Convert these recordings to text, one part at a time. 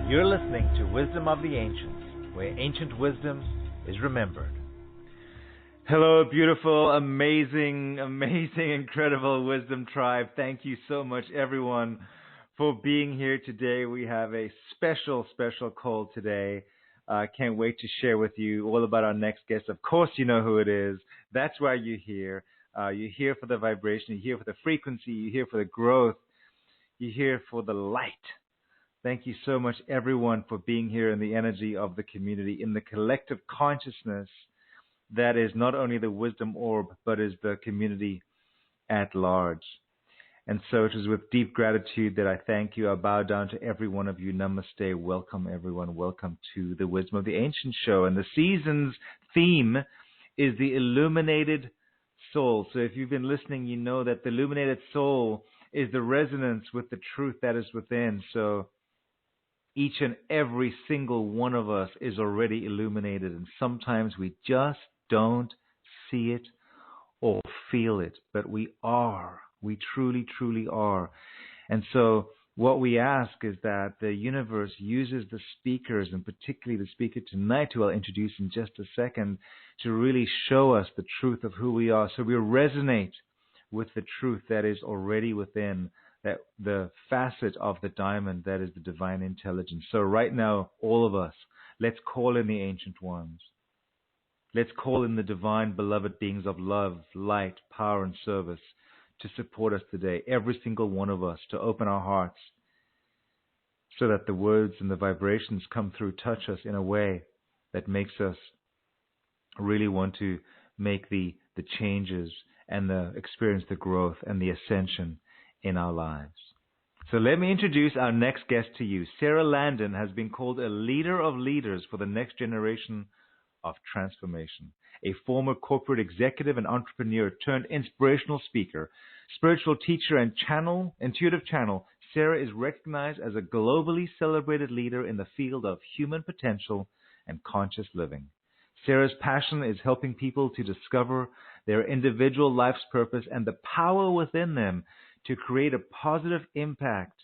You're listening to Wisdom of the Ancients, where ancient wisdom is remembered. Hello, beautiful, amazing, incredible Wisdom Tribe. Thank you so much, everyone, for being here today. We have a special call today. I can't wait to share with you all about our next guest. Of course, you know who it is. That's why you're here. You're here for the vibration. You're here for the frequency. You're here for the growth. You're here for the light. Thank you so much, everyone, for being here in the energy of the community, in the collective consciousness that is not only the wisdom orb, but is the community at large. And so it is with deep gratitude that I thank you. I bow down to every one of you. Namaste. Welcome, everyone. Welcome to the Wisdom of the Ancient show. And the season's theme is the Illuminated Soul. So if you've been listening, you know that the Illuminated Soul is the resonance with the truth that is within. So each and every single one of us is already illuminated, and sometimes we just don't see it or feel it, but we are. We truly, truly are. And so what we ask is that the universe uses the speakers, and particularly the speaker tonight, who I'll introduce in just a second, to really show us the truth of who we are, so we resonate with the truth that is already within, that the facet of the diamond that is the divine intelligence. So right now, all of us, let's call in the ancient ones. Let's call in the divine beloved beings of love, light, power, and service to support us today, every single one of us, to open our hearts so that the words and the vibrations come through, touch us in a way that makes us really want to make the changes and experience the growth and the ascension in our lives. So let me introduce our next guest to you. Sara Landon has been called a leader of leaders for the next generation of transformation. A former corporate executive and entrepreneur turned inspirational speaker, spiritual teacher, and intuitive channel, Sara is recognized as a globally celebrated leader in the field of human potential and conscious living. Sara's passion is helping people to discover their individual life's purpose and the power within them to create a positive impact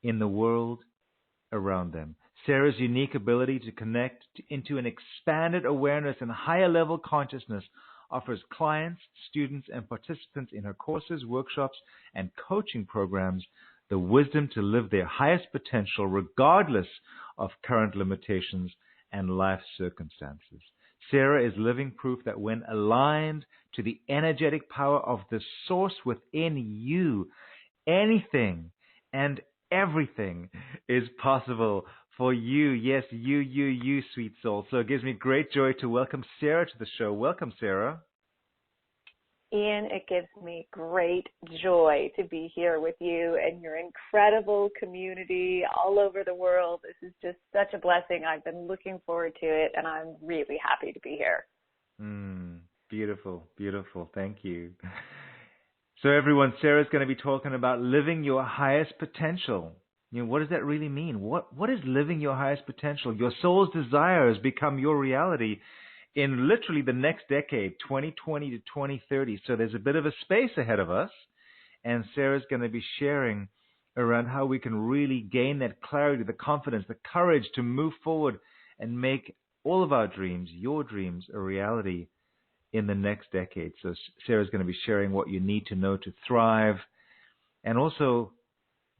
in the world around them. Sara's unique ability to connect into an expanded awareness and higher level consciousness offers clients, students, and participants in her courses, workshops, and coaching programs the wisdom to live their highest potential regardless of current limitations and life circumstances. Sara is living proof that when aligned to the energetic power of the source within you, anything and everything is possible for you. Yes, you, sweet soul. So it gives me great joy to welcome Sara to the show. Welcome, Sara. Ian, it gives me great joy to be here with you and your incredible community all over the world. This is just such a blessing. I've been looking forward to it, and I'm really happy to be here. Beautiful, beautiful. Thank you. So everyone, Sara's going to be talking about living your highest potential. You know, what does that really mean? What is living your highest potential? Your soul's desires become your reality in literally the next decade, 2020 to 2030. So there's a bit of a space ahead of us. And Sara's going to be sharing around how we can really gain that clarity, the confidence, the courage to move forward and make all of our dreams, your dreams, a reality in the next decade. So Sara's going to be sharing what you need to know to thrive. And also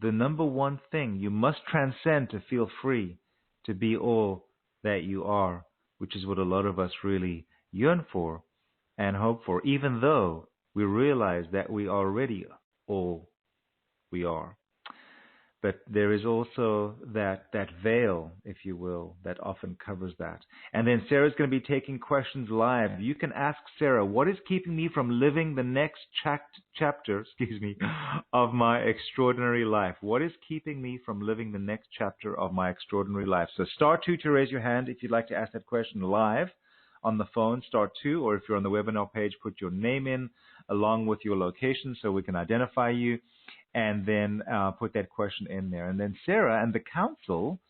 the number one thing you must transcend to feel free, to be all that you are, which is what a lot of us really yearn for and hope for, even though we realize that we are already all we are. But there is also that veil, if you will, that often covers that. And then Sara's going to be taking questions live. You can ask Sara, what is keeping me from living the next chapter, of my extraordinary life? What is keeping me from living the next chapter of my extraordinary life? So *2 to raise your hand if you'd like to ask that question live on the phone, *2, or if you're on the webinar page, put your name in along with your location so we can identify you. And then put that question in there. And then Sara and the council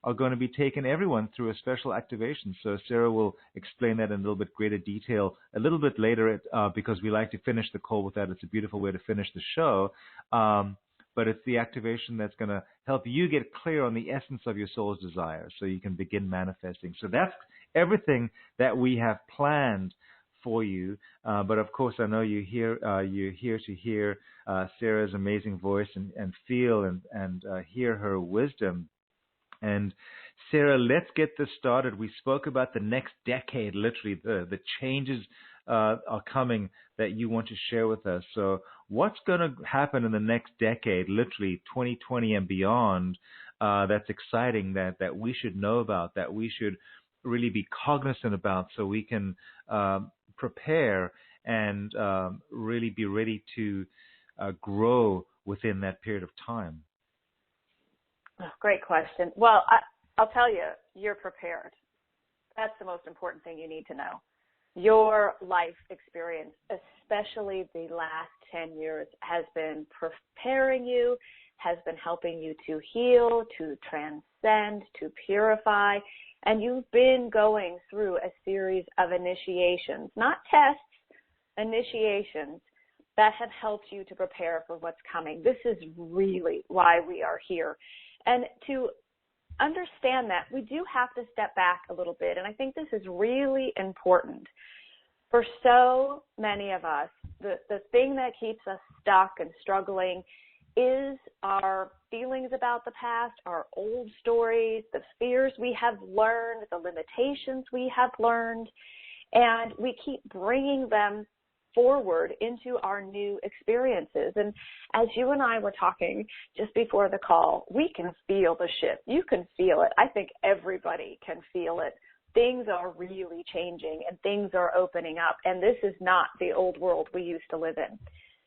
are going to be taking everyone through a special activation. So Sara will explain that in a little bit greater detail a little bit later because we like to finish the call with that. It's a beautiful way to finish the show. but it's the activation that's going to help you get clear on the essence of your soul's desire so you can begin manifesting. So that's everything that we have planned for you. But of course, I know you're here to hear Sara's amazing voice and feel and hear her wisdom. And Sara, let's get this started. We spoke about the next decade, literally the changes are coming that you want to share with us. So what's going to happen in the next decade, literally 2020 and beyond, that's exciting, that we should know about, that we should really be cognizant about so we can prepare and really be ready to grow within that period of time? Oh, great question. Well, I'll tell you, you're prepared. That's the most important thing you need to know. Your life experience, especially the last 10 years, has been preparing you, has been helping you to heal, to transcend, to purify, and you've been going through a series of initiations, not tests, initiations that have helped you to prepare for what's coming. This is really why we are here. And to understand that, we do have to step back a little bit, and I think this is really important. For so many of us, the thing that keeps us stuck and struggling is our feelings about the past, our old stories, the fears we have learned, the limitations we have learned, and we keep bringing them forward into our new experiences. And as you and I were talking just before the call, we can feel the shift. You can feel it. I think everybody can feel it. Things are really changing and things are opening up. And this is not the old world we used to live in.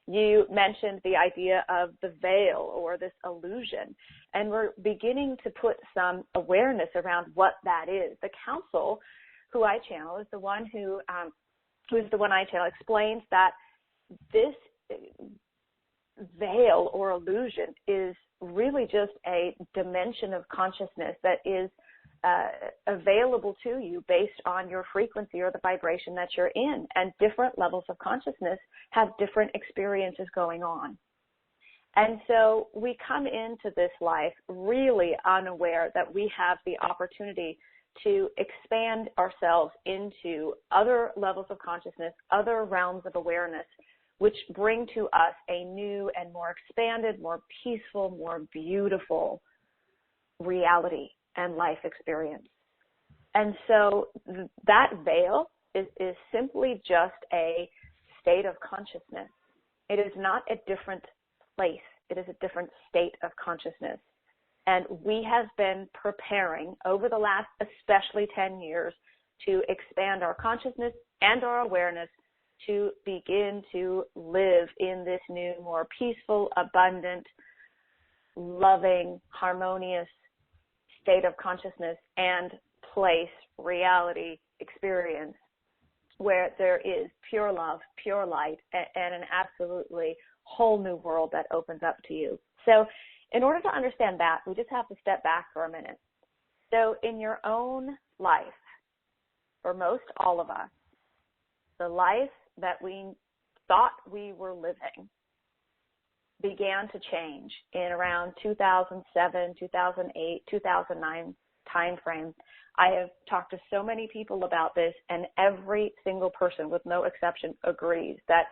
You mentioned the idea of the veil or this illusion, and we're beginning to put some awareness around what that is. The council, who I channel, is the one who is the one I channel, explains that this veil or illusion is really just a dimension of consciousness that is available to you based on your frequency or the vibration that you're in. And different levels of consciousness have different experiences going on. And so we come into this life really unaware that we have the opportunity to expand ourselves into other levels of consciousness, other realms of awareness, which bring to us a new and more expanded, more peaceful, more beautiful reality and life experience. And so that veil is simply just a state of consciousness. It is not a different place. It is a different state of consciousness. And we have been preparing over the last, especially 10 years, to expand our consciousness and our awareness to begin to live in this new, more peaceful, abundant, loving, harmonious state of consciousness and place, reality, experience, where there is pure love, pure light, and an absolutely whole new world that opens up to you. So in order to understand that, we just have to step back for a minute. So in your own life, for most all of us, the life that we thought we were living began to change in around 2007, 2008, 2009 timeframe. I have talked to so many people about this, and every single person, with no exception, agrees that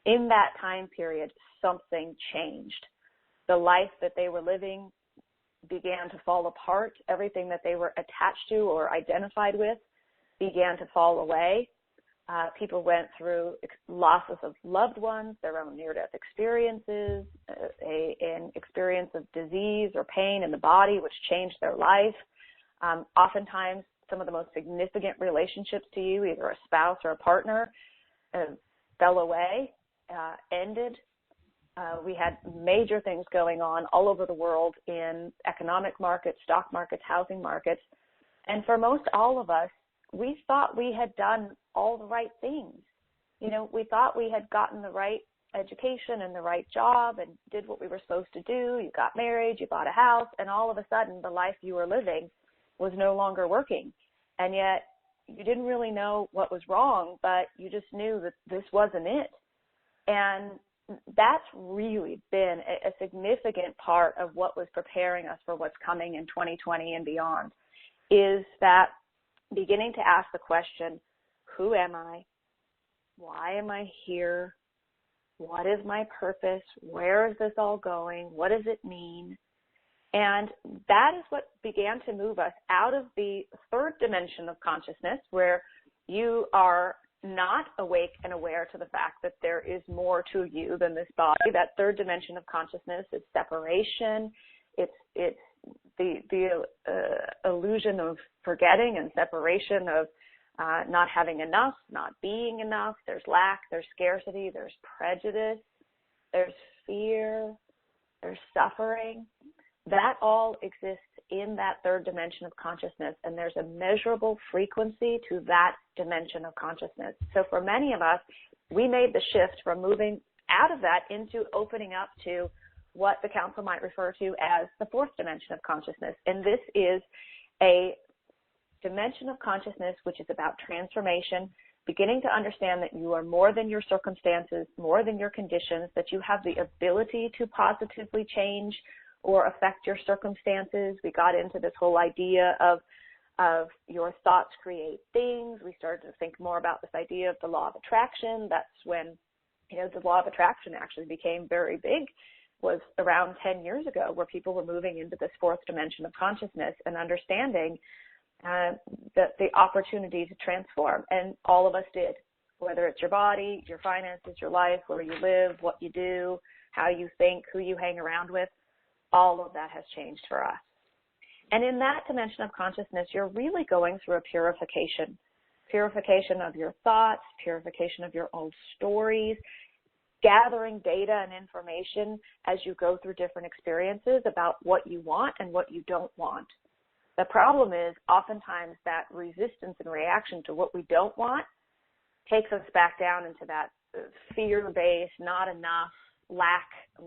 in that time period, something changed. The life that they were living began to fall apart. Everything that they were attached to or identified with began to fall away. People went through losses of loved ones, their own near-death experiences, an experience of disease or pain in the body, which changed their life. Oftentimes, some of the most significant relationships to you, either a spouse or a partner, fell away, ended. We had major things going on all over the world in economic markets, stock markets, housing markets. And for most all of us, we thought we had done all the right things. You know, we thought we had gotten the right education and the right job and did what we were supposed to do. You got married, you bought a house, and all of a sudden the life you were living was no longer working. And yet you didn't really know what was wrong, but you just knew that this wasn't it. And that's really been a significant part of what was preparing us for what's coming in 2020 and beyond, is that beginning to ask the question, who am I? Why am I here? What is my purpose? Where is this all going? What does it mean? And that is what began to move us out of the third dimension of consciousness, where you are not awake and aware to the fact that there is more to you than this body. That third dimension of consciousness is separation. It's the illusion of forgetting and separation, of not having enough, not being enough. There's lack, there's scarcity, there's prejudice, there's fear, there's suffering. That all exists in that third dimension of consciousness, and there's a measurable frequency to that dimension of consciousness. So for many of us, we made the shift from moving out of that into opening up to what the council might refer to as the fourth dimension of consciousness. And this is a dimension of consciousness which is about transformation, beginning to understand that you are more than your circumstances, more than your conditions, that you have the ability to positively change or affect your circumstances. We got into this whole idea of your thoughts create things. We started to think more about this idea of the law of attraction. That's when, the law of attraction actually became very big, was around 10 years ago, where people were moving into this fourth dimension of consciousness and understanding the opportunity to transform. And all of us did, whether it's your body, your finances, your life, where you live, what you do, how you think, who you hang around with. All of that has changed for us. And in that dimension of consciousness, you're really going through a purification of your thoughts, purification of your old stories, gathering data and information as you go through different experiences about what you want and what you don't want. The problem is oftentimes that resistance and reaction to what we don't want takes us back down into that fear-based, not enough, lack,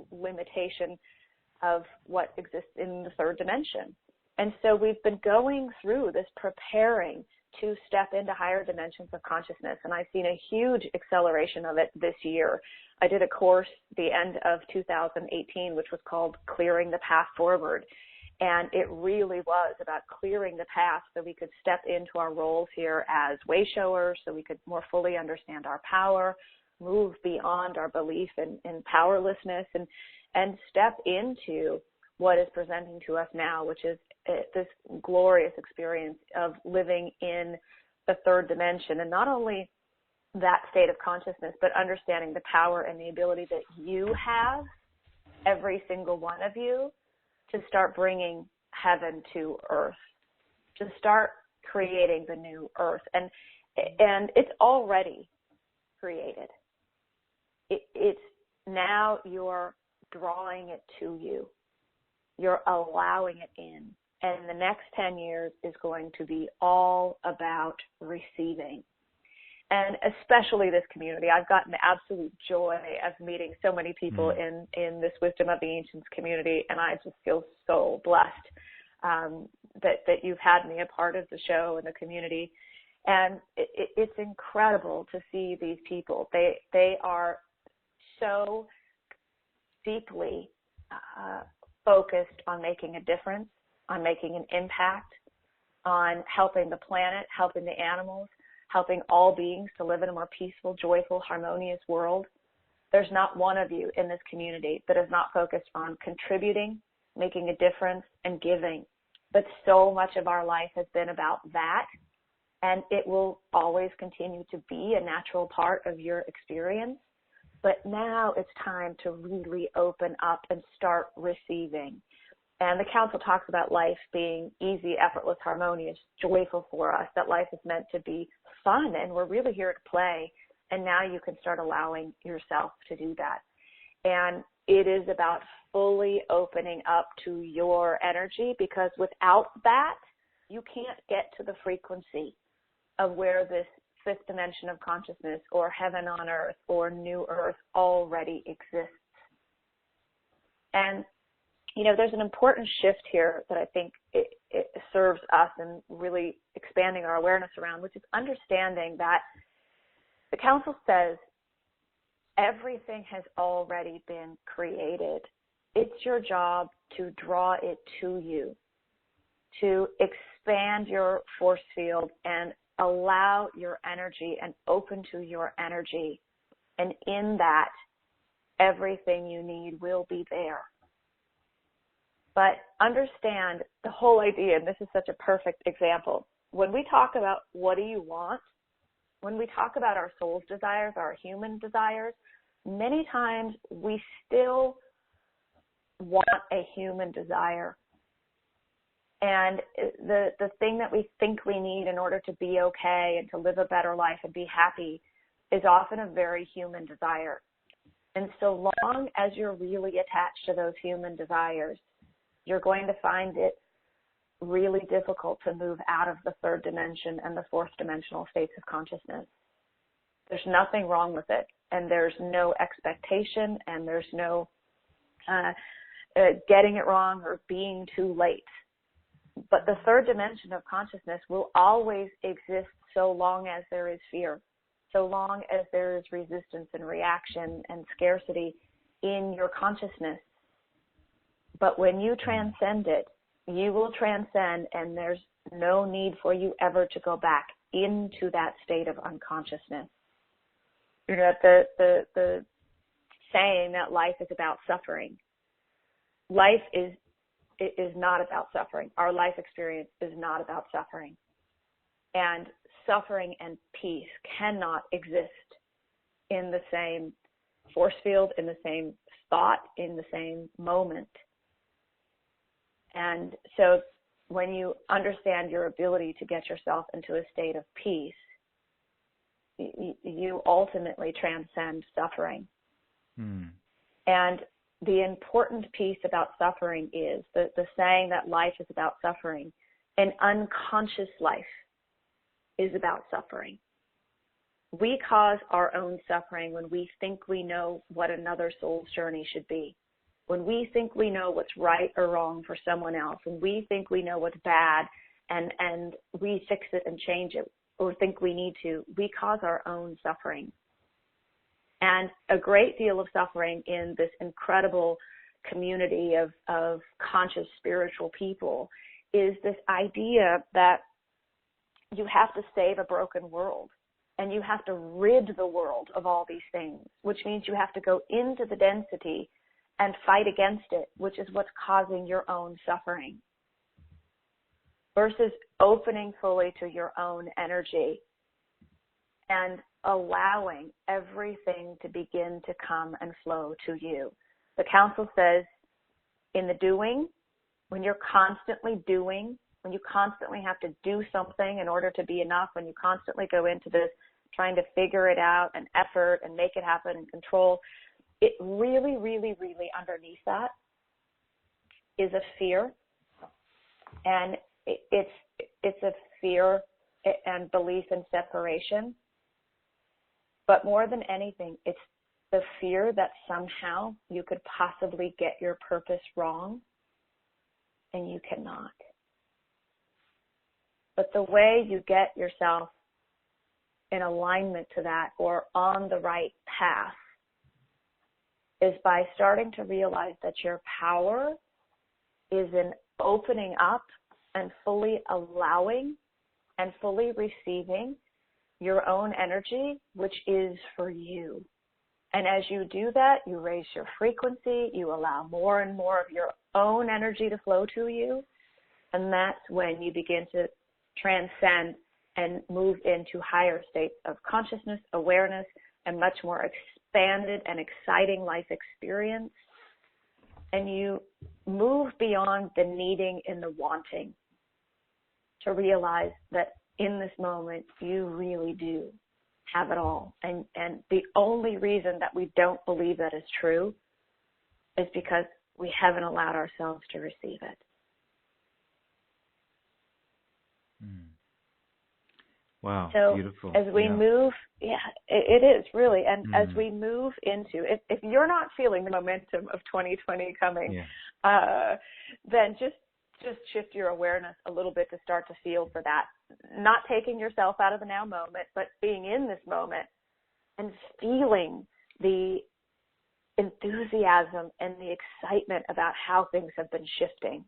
limitation of what exists in the third dimension. And so we've been going through this preparing to step into higher dimensions of consciousness, and I've seen a huge acceleration of it this year. I did a course the end of 2018, which was called Clearing the Path Forward, and it really was about clearing the path so we could step into our roles here as way showers, so we could more fully understand our power, move beyond our belief in powerlessness, and step into what is presenting to us now, which is this glorious experience of living in the third dimension. And not only that state of consciousness, but understanding the power and the ability that you have, every single one of you, to start bringing heaven to earth, to start creating the new earth. And it's already created. It's now you're drawing it to you. You're allowing it in. And the next 10 years is going to be all about receiving. And especially this community. I've gotten the absolute joy of meeting so many people in this Wisdom of the Ancients community, and I just feel so blessed that you've had me a part of the show and the community. And it's incredible to see these people. They are so deeply focused on making a difference, on making an impact, on helping the planet, helping the animals, helping all beings to live in a more peaceful, joyful, harmonious world. There's not one of you in this community that is not focused on contributing, making a difference, and giving. But so much of our life has been about that, and it will always continue to be a natural part of your experience. But now it's time to really open up and start receiving. And the council talks about life being easy, effortless, harmonious, joyful for us, that life is meant to be fun, and we're really here to play. And now you can start allowing yourself to do that. And it is about fully opening up to your energy, because without that, you can't get to the frequency of where this fifth dimension of consciousness or heaven on earth or new earth already exists. And there's an important shift here that I think it serves us in really expanding our awareness around, which is understanding that the council says everything has already been created. It's your job to draw it to you, to expand your force field and allow your energy and open to your energy. And in that, everything you need will be there. But understand the whole idea, and this is such a perfect example. When we talk about what do you want, when we talk about our soul's desires, our human desires, many times we still want a human desire. And the thing that we think we need in order to be okay and to live a better life and be happy is often a very human desire. And so long as you're really attached to those human desires, you're going to find it really difficult to move out of the third dimension and the fourth dimensional states of consciousness. There's nothing wrong with it, and there's no expectation, and there's no getting it wrong or being too late. But the third dimension of consciousness will always exist so long as there is fear, so long as there is resistance and reaction and scarcity in your consciousness. But when you transcend it, you will transcend, and there's no need for you ever to go back into that state of unconsciousness. You know, the saying that life is about suffering. Life is not about suffering. Our life experience is not about suffering. And suffering and peace cannot exist in the same force field, in the same thought, in the same moment. And so when you understand your ability to get yourself into a state of peace, you ultimately transcend suffering. And the important piece about suffering is the saying that life is about suffering. An unconscious life is about suffering. We cause our own suffering when we think we know what another soul's journey should be. When we think we know what's right or wrong for someone else, when we think we know what's bad and we fix it and change it or think we need to, we cause our own suffering. And a great deal of suffering in this incredible community of conscious spiritual people is this idea that you have to save a broken world and you have to rid the world of all these things, which means you have to go into the density and fight against it, which is what's causing your own suffering, versus opening fully to your own energy and allowing everything to begin to come and flow to you. The council says in the doing, when you're constantly doing, when you constantly have to do something in order to be enough, when you constantly go into this trying to figure it out and effort and make it happen and control, it really, really, really underneath that is a fear. And it's a fear and belief in separation. But more than anything, it's the fear that somehow you could possibly get your purpose wrong, and you cannot. But the way you get yourself in alignment to that or on the right path is by starting to realize that your power is in opening up and fully allowing and fully receiving your own energy, which is for you. And as you do that, you raise your frequency, you allow more and more of your own energy to flow to you, and that's when you begin to transcend and move into higher states of consciousness, awareness, and much more expanded and exciting life experience. And you move beyond the needing and the wanting to realize that in this moment, you really do have it all. And the only reason that we don't believe that is true is because we haven't allowed ourselves to receive it. Wow, so beautiful. As we move, it is really. And as we move into, if you're not feeling the momentum of 2020 coming, then just shift your awareness a little bit to start to feel for that. Not taking yourself out of the now moment, but being in this moment and feeling the enthusiasm and the excitement about how things have been shifting.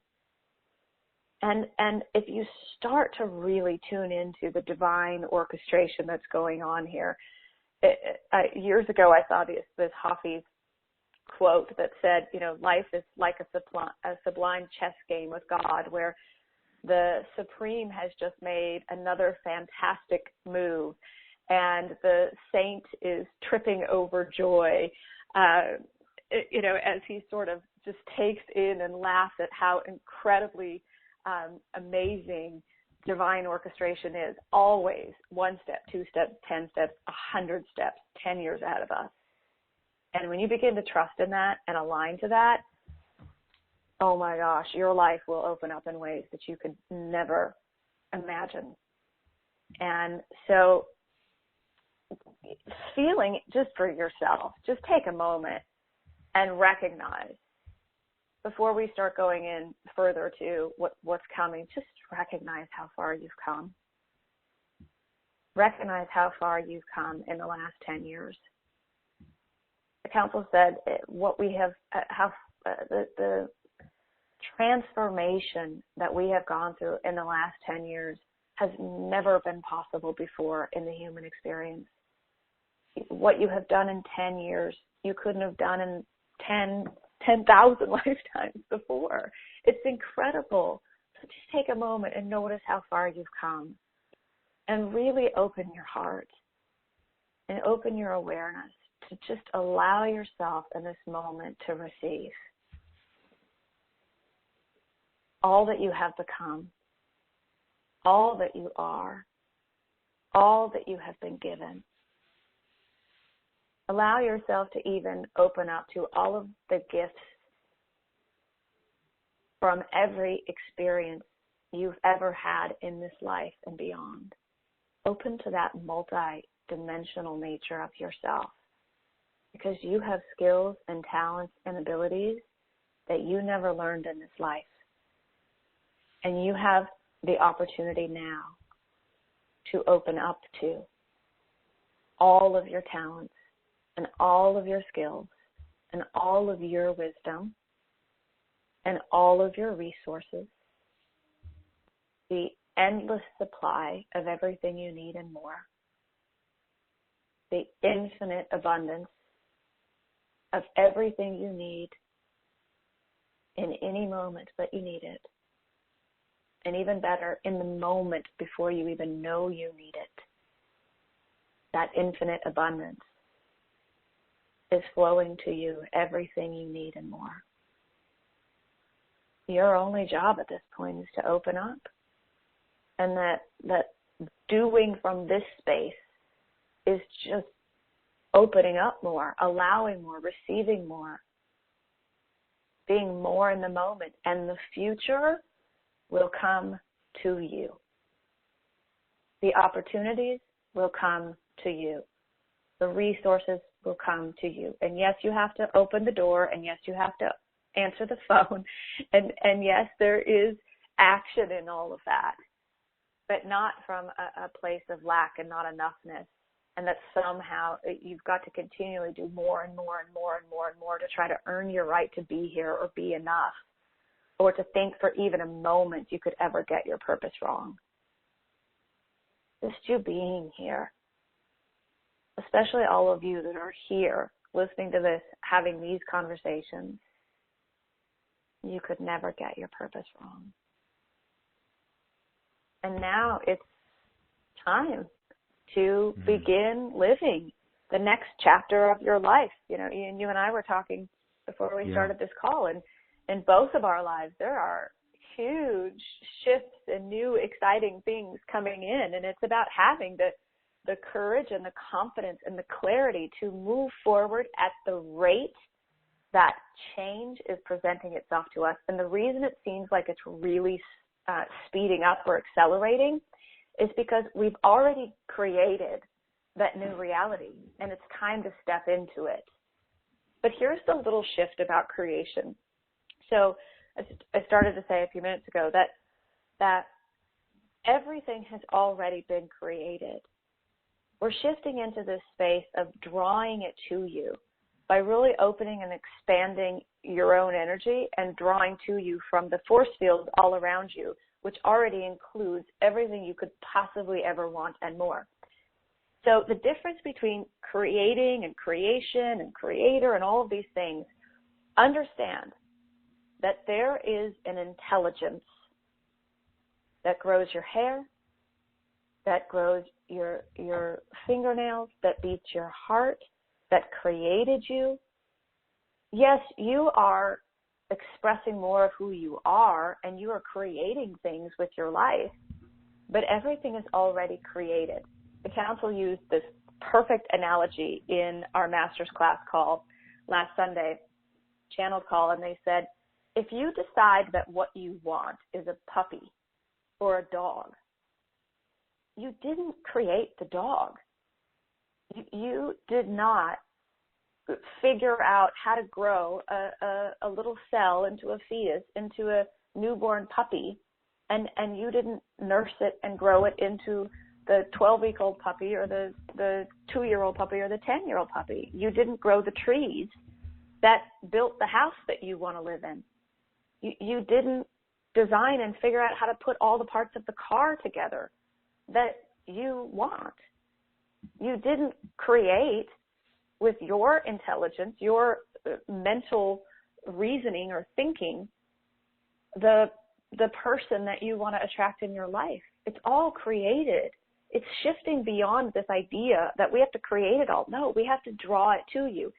And if you start to really tune into the divine orchestration that's going on here, years ago I saw this Hafiz quote that said, life is like a sublime chess game with God, where the Supreme has just made another fantastic move, and the saint is tripping over joy, as he sort of just takes in and laughs at how incredibly amazing divine orchestration is. Always 1 step, 2 steps, 10 steps, 100 steps, 10 years ahead of us. And when you begin to trust in that and align to that, oh my gosh, your life will open up in ways that you could never imagine. And so feeling just for yourself, just take a moment and recognize, before we start going in further to what's coming, just recognize how far you've come. Recognize how far you've come in the last 10 years. The council said what we have, the transformation that we have gone through in the last 10 years has never been possible before in the human experience. What you have done in 10 years, you couldn't have done in 10,000 lifetimes before. It's incredible. So just take a moment and notice how far you've come, and really open your heart and open your awareness to just allow yourself in this moment to receive all that you have become, all that you are, all that you have been given. Allow yourself to even open up to all of the gifts from every experience you've ever had in this life and beyond. Open to that multi-dimensional nature of yourself, because you have skills and talents and abilities that you never learned in this life. And you have the opportunity now to open up to all of your talents and all of your skills and all of your wisdom and all of your resources, the endless supply of everything you need and more, the infinite abundance of everything you need in any moment that you need it. And even better, in the moment before you even know you need it. That infinite abundance is flowing to you, everything you need and more. Your only job at this point is to open up. And that doing from this space is just opening up more, allowing more, receiving more, being more in the moment. And the future will come to you. The opportunities will come to you. The resources will come to you. And yes, you have to open the door, and yes, you have to answer the phone, and yes, there is action in all of that, but not from a place of lack and not enoughness, and that somehow you've got to continually do more and more and more and more and more to try to earn your right to be here or be enough, or to think for even a moment you could ever get your purpose wrong. Just you being here, especially all of you that are here listening to this, having these conversations, you could never get your purpose wrong. And now it's time to begin living the next chapter of your life. Ian, you and I were talking before we started this call, and in both of our lives, there are huge shifts and new exciting things coming in, and it's about having the courage and the confidence and the clarity to move forward at the rate that change is presenting itself to us. And the reason it seems like it's really speeding up or accelerating is because we've already created that new reality, and it's time to step into it. But here's the little shift about creation. So I started to say a few minutes ago that everything has already been created. we're shifting into this space of drawing it to you by really opening and expanding your own energy and drawing to you from the force fields all around you, which already includes everything you could possibly ever want and more. So the difference between creating and creation and creator and all of these things, understand that there is an intelligence that grows your hair, that grows your fingernails, that beats your heart, that created you. Yes, you are expressing more of who you are, and you are creating things with your life, but everything is already created. The council used this perfect analogy in our master's class call last Sunday, channel call, and they said, if you decide that what you want is a puppy or a dog, you didn't create the dog. You did not figure out how to grow a little cell into a fetus, into a newborn puppy, and you didn't nurse it and grow it into the 12-week-old puppy or the 2-year-old puppy or the 10-year-old puppy. You didn't grow the trees that built the house that you want to live in. You didn't design and figure out how to put all the parts of the car together that you want. You didn't create with your intelligence, your mental reasoning or thinking, the person that you want to attract in your life. It's all created. It's shifting beyond this idea that we have to create it all. No, we have to draw it to you.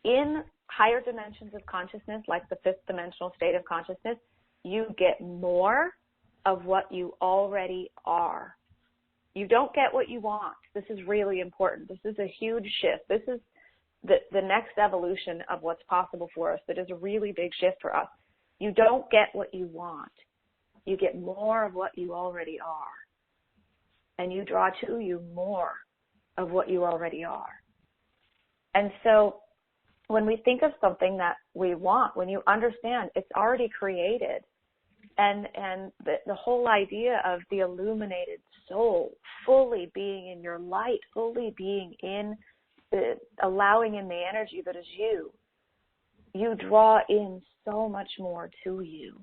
In higher dimensions of consciousness, like the fifth dimensional state of consciousness, you get more of what you already are. You don't get what you want. This is really important. This is a huge shift. This is the next evolution of what's possible for us. That is a really big shift for us. You don't get what you want. You get more of what you already are. And you draw to you more of what you already are. And so when we think of something that we want, when you understand it's already created, and the whole idea of the illuminated soul fully being in your light, fully being in allowing in the energy that is you, you draw in so much more to you.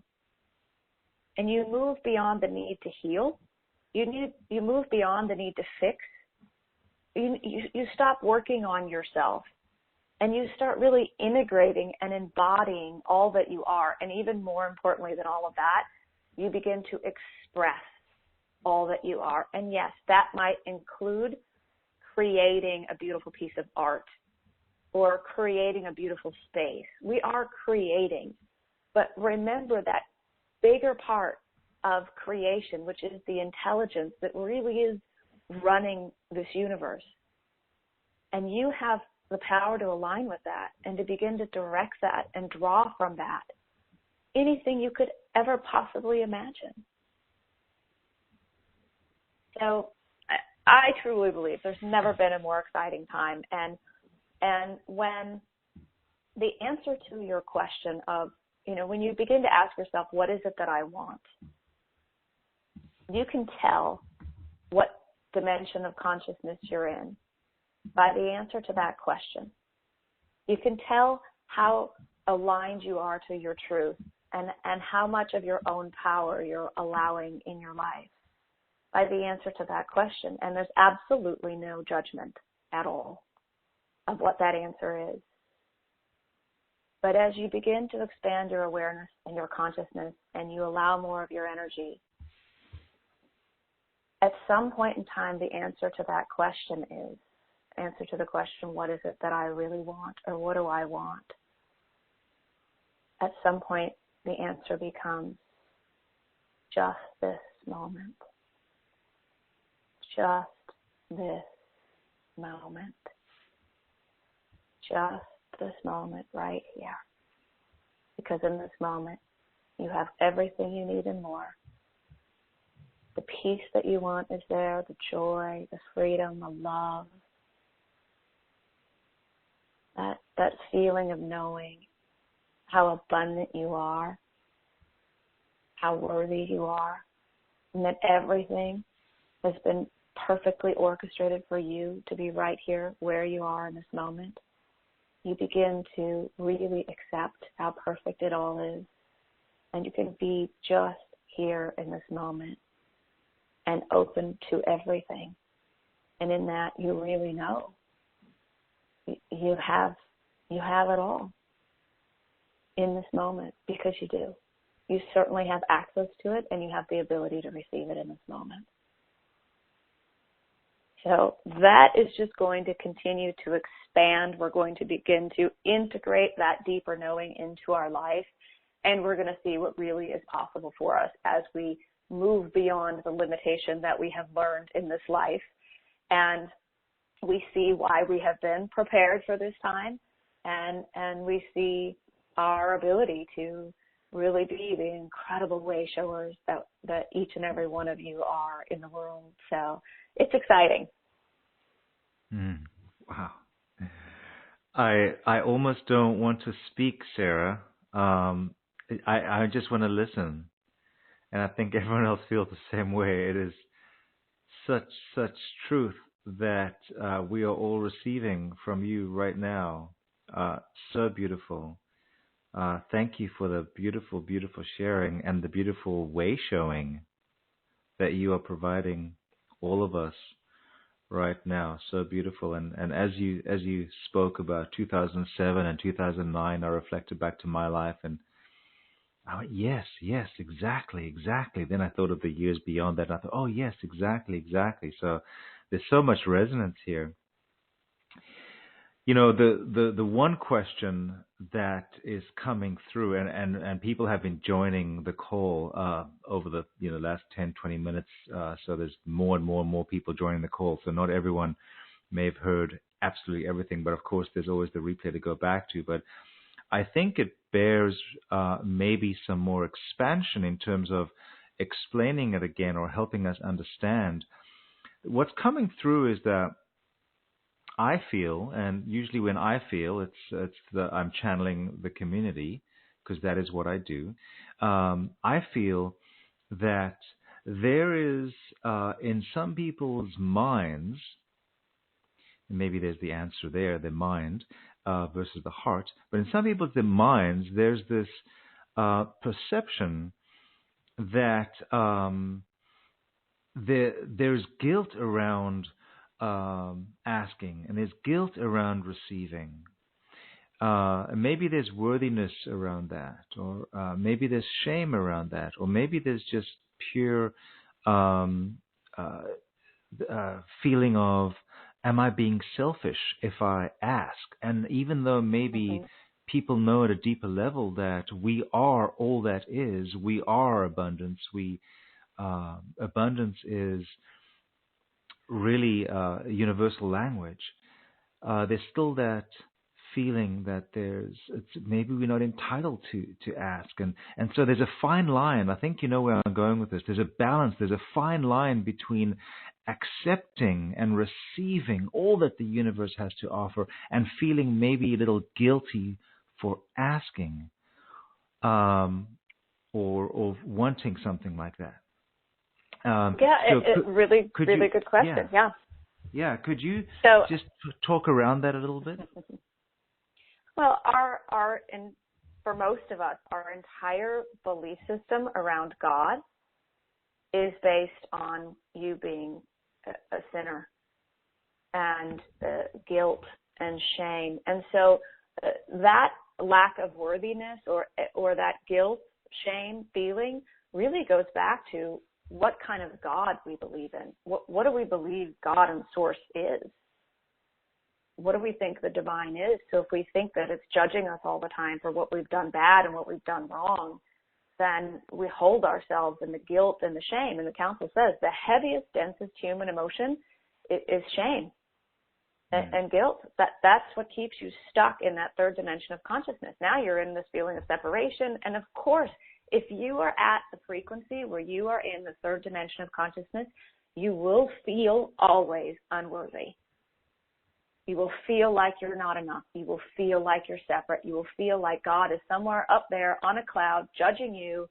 And you move beyond the need to heal. You move beyond the need to fix. You stop working on yourself, and you start really integrating and embodying all that you are. And even more importantly than all of that, you begin to express all that you are. And yes, that might include creating a beautiful piece of art or creating a beautiful space. We are creating. But remember that bigger part of creation, which is the intelligence that really is running this universe. And you have the power to align with that and to begin to direct that and draw from that anything you could ever possibly imagine. So I truly believe there's never been a more exciting time. And when the answer to your question of, when you begin to ask yourself, what is it that I want? You can tell what dimension of consciousness you're in by the answer to that question. You can tell how aligned you are to your truth and how much of your own power you're allowing in your life by the answer to that question. And there's absolutely no judgment at all of what that answer is. But as you begin to expand your awareness and your consciousness and you allow more of your energy, at some point in time, the answer to that question is, answer to the question, what is it that I really want, or what do I want? At some point, the answer becomes just this moment. Just this moment. Just this moment right here. Because in this moment, you have everything you need and more. The peace that you want is there, the joy, the freedom, the love. That feeling of knowing how abundant you are, how worthy you are, and that everything has been perfectly orchestrated for you to be right here where you are in this moment, you begin to really accept how perfect it all is. And you can be just here in this moment and open to everything. And in that, you really know you have it all in this moment, because you do. You certainly have access to it, and you have the ability to receive it in this moment. So that is just going to continue to expand. We're going to begin to integrate that deeper knowing into our life, and we're going to see what really is possible for us as we move beyond the limitation that we have learned in this life. And we see why we have been prepared for this time, and we see our ability to really be the incredible way showers that each and every one of you are in the world. So it's exciting. Wow. I almost don't want to speak, Sara. I just want to listen. And I think everyone else feels the same way. It is such truth that we are all receiving from you right now. So beautiful. Thank you for the beautiful, beautiful sharing and the beautiful way showing that you are providing all of us right now. So beautiful. And as you spoke about 2007 and 2009, I reflected back to my life, and I went, yes, exactly. Then I thought of the years beyond that, and I thought, oh yes, exactly. So there's so much resonance here. You know, the one question that is coming through, and people have been joining the call over the last 10, 20 minutes, so there's more and more people joining the call. So not everyone may have heard absolutely everything, but of course there's always the replay to go back to. But I think it bears maybe some more expansion in terms of explaining it again or helping us understand. What's coming through is that I feel, and usually when I feel, it's that I'm channeling the community, because that is what I do. I feel that there is in some people's minds, and maybe there's the answer there, the mind versus the heart, but in some people's minds, there's this perception that there's guilt around asking, and there's guilt around receiving. And maybe there's worthiness around that, or maybe there's shame around that, or maybe there's just pure feeling of, am I being selfish if I ask? And even though maybe people know at a deeper level that we are all that is, we are abundance. Abundance is really a universal language. There's still that feeling that maybe we're not entitled to ask, and so there's a fine line. I think you know where I'm going with this. There's a balance. There's a fine line between accepting and receiving all that the universe has to offer, and feeling maybe a little guilty for asking, or wanting something like that. Really good question. Yeah. Could you just talk around that a little bit? Well, and for most of us, our entire belief system around God is based on you being a sinner, and guilt and shame. And so that lack of worthiness or that guilt, shame feeling really goes back to what kind of God we believe in. What do we believe God and Source is? What do we think the divine is? So if we think that it's judging us all the time for what we've done bad and what we've done wrong, then we hold ourselves in the guilt and the shame. And the council says the heaviest, densest human emotion is shame and guilt. That's what keeps you stuck in that third dimension of consciousness. Now you're in this feeling of separation. And of course, if you are at the frequency where you are in the third dimension of consciousness, you will feel always unworthy. You will feel like you're not enough. You will feel like you're separate. You will feel like God is somewhere up there on a cloud judging you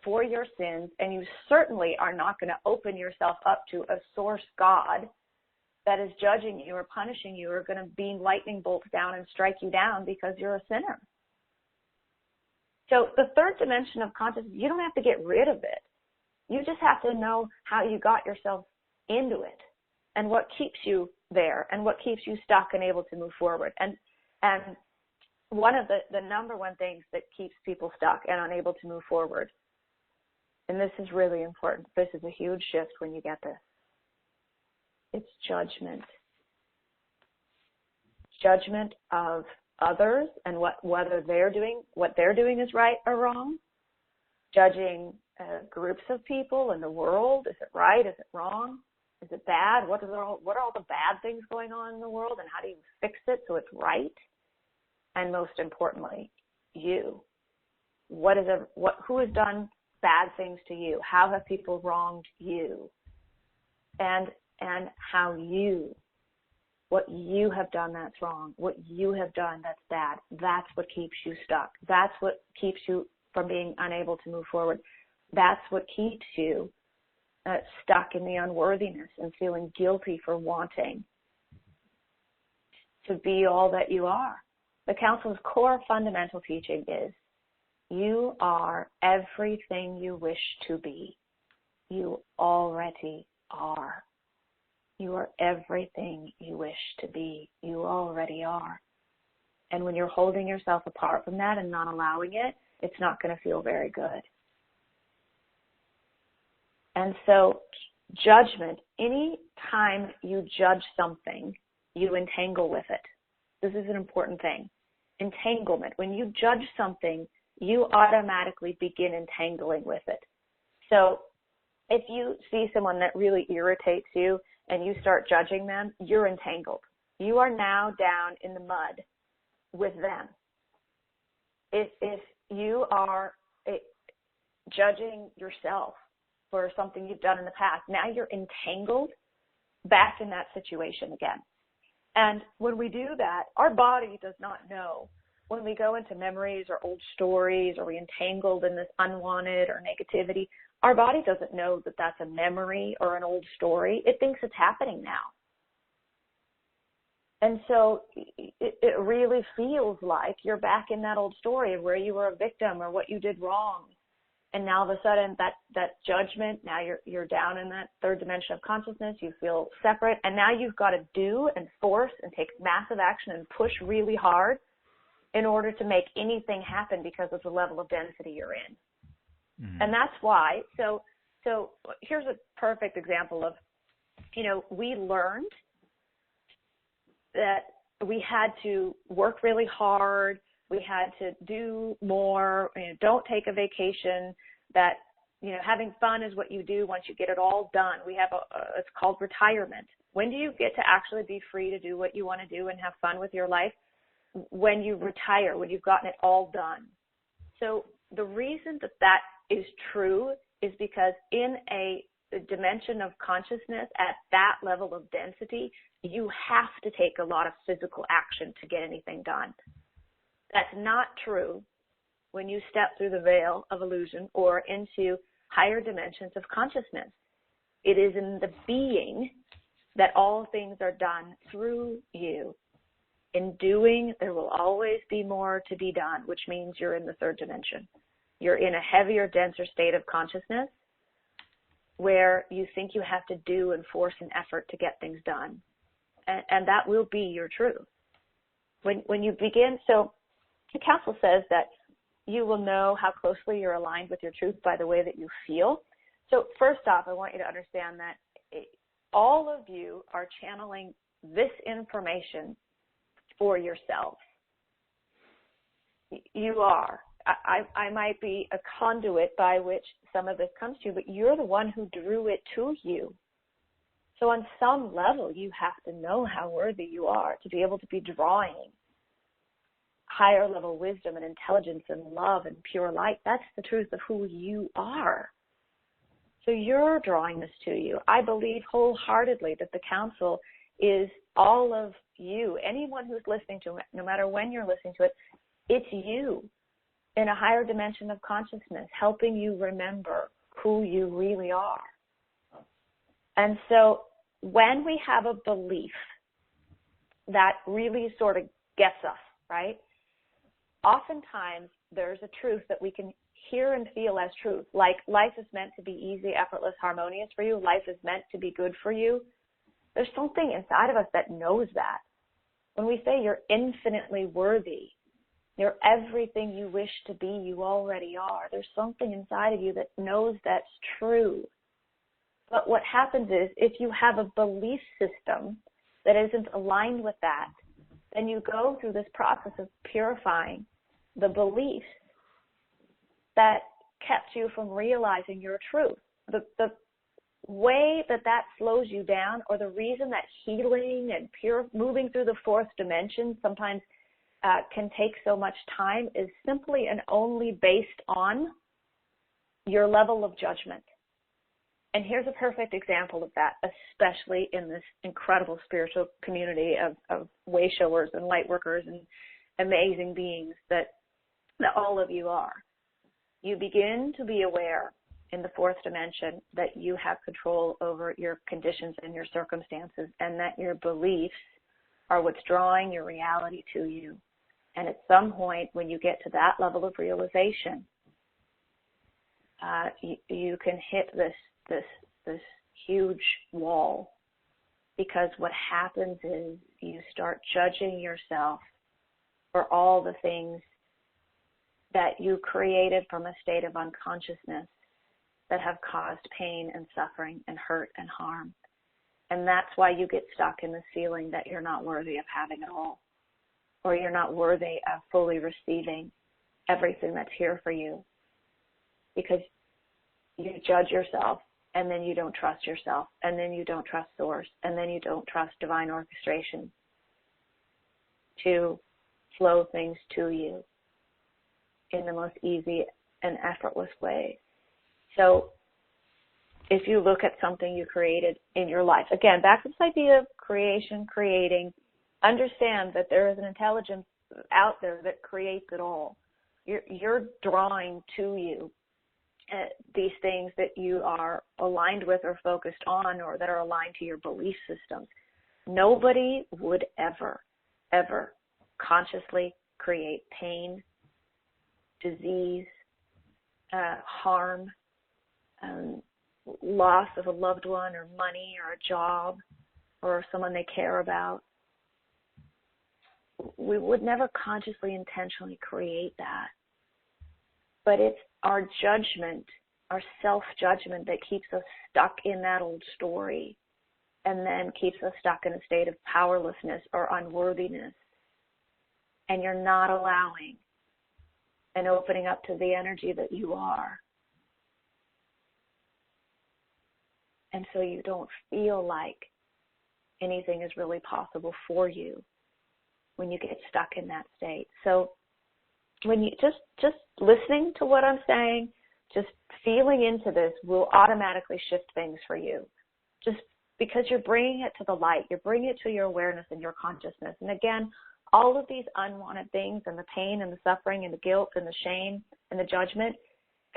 for your sins, and you certainly are not going to open yourself up to a source God that is judging you or punishing you or going to beam lightning bolts down and strike you down because you're a sinner. So the third dimension of consciousness, you don't have to get rid of it. You just have to know how you got yourself into it and what keeps you there and what keeps you stuck and able to move forward. And one of the number one things that keeps people stuck and unable to move forward, and this is really important, this is a huge shift when you get this, it's judgment. Judgment of others and what they're doing is right or wrong. Judging groups of people in the world. Is it right? Is it wrong? Is it bad? What are all the bad things going on in the world, and how do you fix it so it's right? And most importantly, you. Who has done bad things to you? How have people wronged you? And how what you have done that's wrong, what you have done that's bad, that's what keeps you stuck. That's what keeps you from being unable to move forward. That's what keeps you stuck in the unworthiness and feeling guilty for wanting to be all that you are. The Council's core fundamental teaching is you are everything you wish to be. You already are. You are everything you wish to be. You already are. And when you're holding yourself apart from that and not allowing it, it's not going to feel very good. And so judgment, any time you judge something, you entangle with it. This is an important thing. Entanglement. When you judge something, you automatically begin entangling with it. So if you see someone that really irritates you and you start judging them, you're entangled. You are now down in the mud with them. If you are judging yourself for something you've done in the past, now you're entangled back in that situation again. And when we do that, our body does not know. When we go into memories or old stories or we entangled in this unwanted or negativity, our body doesn't know that that's a memory or an old story. It thinks it's happening now. And so it really feels like you're back in that old story of where you were a victim or what you did wrong. And now all of a sudden that judgment, now you're down in that third dimension of consciousness, you feel separate, and now you've got to do and force and take massive action and push really hard in order to make anything happen because of the level of density you're in. Mm-hmm. And that's why, so here's a perfect example of, we learned that we had to work really hard. We had to do more, don't take a vacation, that, having fun is what you do once you get it all done. We have it's called retirement. When do you get to actually be free to do what you want to do and have fun with your life? When you retire, when you've gotten it all done. So the reason that is true is because in a dimension of consciousness at that level of density, you have to take a lot of physical action to get anything done. That's not true when you step through the veil of illusion or into higher dimensions of consciousness. It is in the being that all things are done through you. In doing, there will always be more to be done, which means you're in the third dimension. You're in a heavier, denser state of consciousness where you think you have to do and force an effort to get things done. And that will be your truth. When you begin, so the Council says that you will know how closely you're aligned with your truth by the way that you feel. So first off, I want you to understand that all of you are channeling this information for yourself. You are. I might be a conduit by which some of this comes to you, but you're the one who drew it to you. So on some level, you have to know how worthy you are to be able to be drawing higher level wisdom and intelligence and love and pure light. That's the truth of who you are. So you're drawing this to you. I believe wholeheartedly that the Council is all of you. Anyone who's listening to it, no matter when you're listening to it, it's you. in a higher dimension of consciousness, helping you remember who you really are. And so when we have a belief that really sort of gets us, right? Oftentimes there's a truth that we can hear and feel as truth, like life is meant to be easy, effortless, harmonious for you. Life is meant to be good for you. There's something inside of us that knows that. When we say you're infinitely worthy, you're everything you wish to be, you already are. There's something inside of you that knows that's true. But what happens is if you have a belief system that isn't aligned with that, then you go through this process of purifying the beliefs that kept you from realizing your truth. The way that slows you down, or the reason that healing and moving through the fourth dimension sometimes can take so much time, is simply and only based on your level of judgment. And here's a perfect example of that, especially in this incredible spiritual community of way showers and light workers and amazing beings that all of you are. You begin to be aware in the fourth dimension that you have control over your conditions and your circumstances, and that your beliefs are what's drawing your reality to you. And at some point, when you get to that level of realization, you can hit this huge wall, because what happens is you start judging yourself for all the things that you created from a state of unconsciousness that have caused pain and suffering and hurt and harm. And that's why you get stuck in this feeling that you're not worthy of having it all, or you're not worthy of fully receiving everything that's here for you, because you judge yourself, and then you don't trust yourself, and then you don't trust source, and then you don't trust divine orchestration to flow things to you in the most easy and effortless way. So if you look at something you created in your life, again, back to this idea of creation, creating, understand that there is an intelligence out there that creates it all. You're drawing to you these things that you are aligned with or focused on, or that are aligned to your belief systems. Nobody would ever consciously create pain, disease, harm, loss of a loved one, or money, or a job, or someone they care about. We would never consciously, intentionally create that. But it's our judgment, our self-judgment, that keeps us stuck in that old story, and then keeps us stuck in a state of powerlessness or unworthiness. And you're not allowing and opening up to the energy that you are. And so you don't feel like anything is really possible for you when you get stuck in that state. So when you just listening to what I'm saying, just feeling into this will automatically shift things for you. Just because you're bringing it to the light, you're bringing it to your awareness and your consciousness. And again, all of these unwanted things, and the pain and the suffering and the guilt and the shame and the judgment,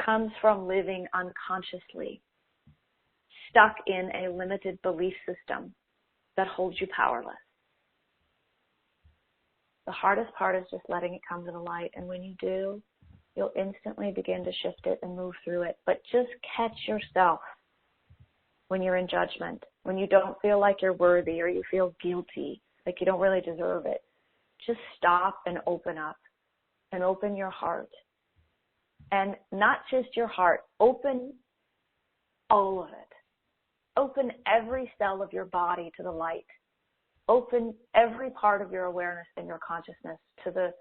comes from living unconsciously, stuck in a limited belief system that holds you powerless. The hardest part is just letting it come to the light. And when you do, you'll instantly begin to shift it and move through it. But just catch yourself when you're in judgment, when you don't feel like you're worthy, or you feel guilty, like you don't really deserve it. Just stop and open up, and open your heart. And not just your heart, open all of it. Open every cell of your body to the light. Open every part of your awareness and your consciousness to the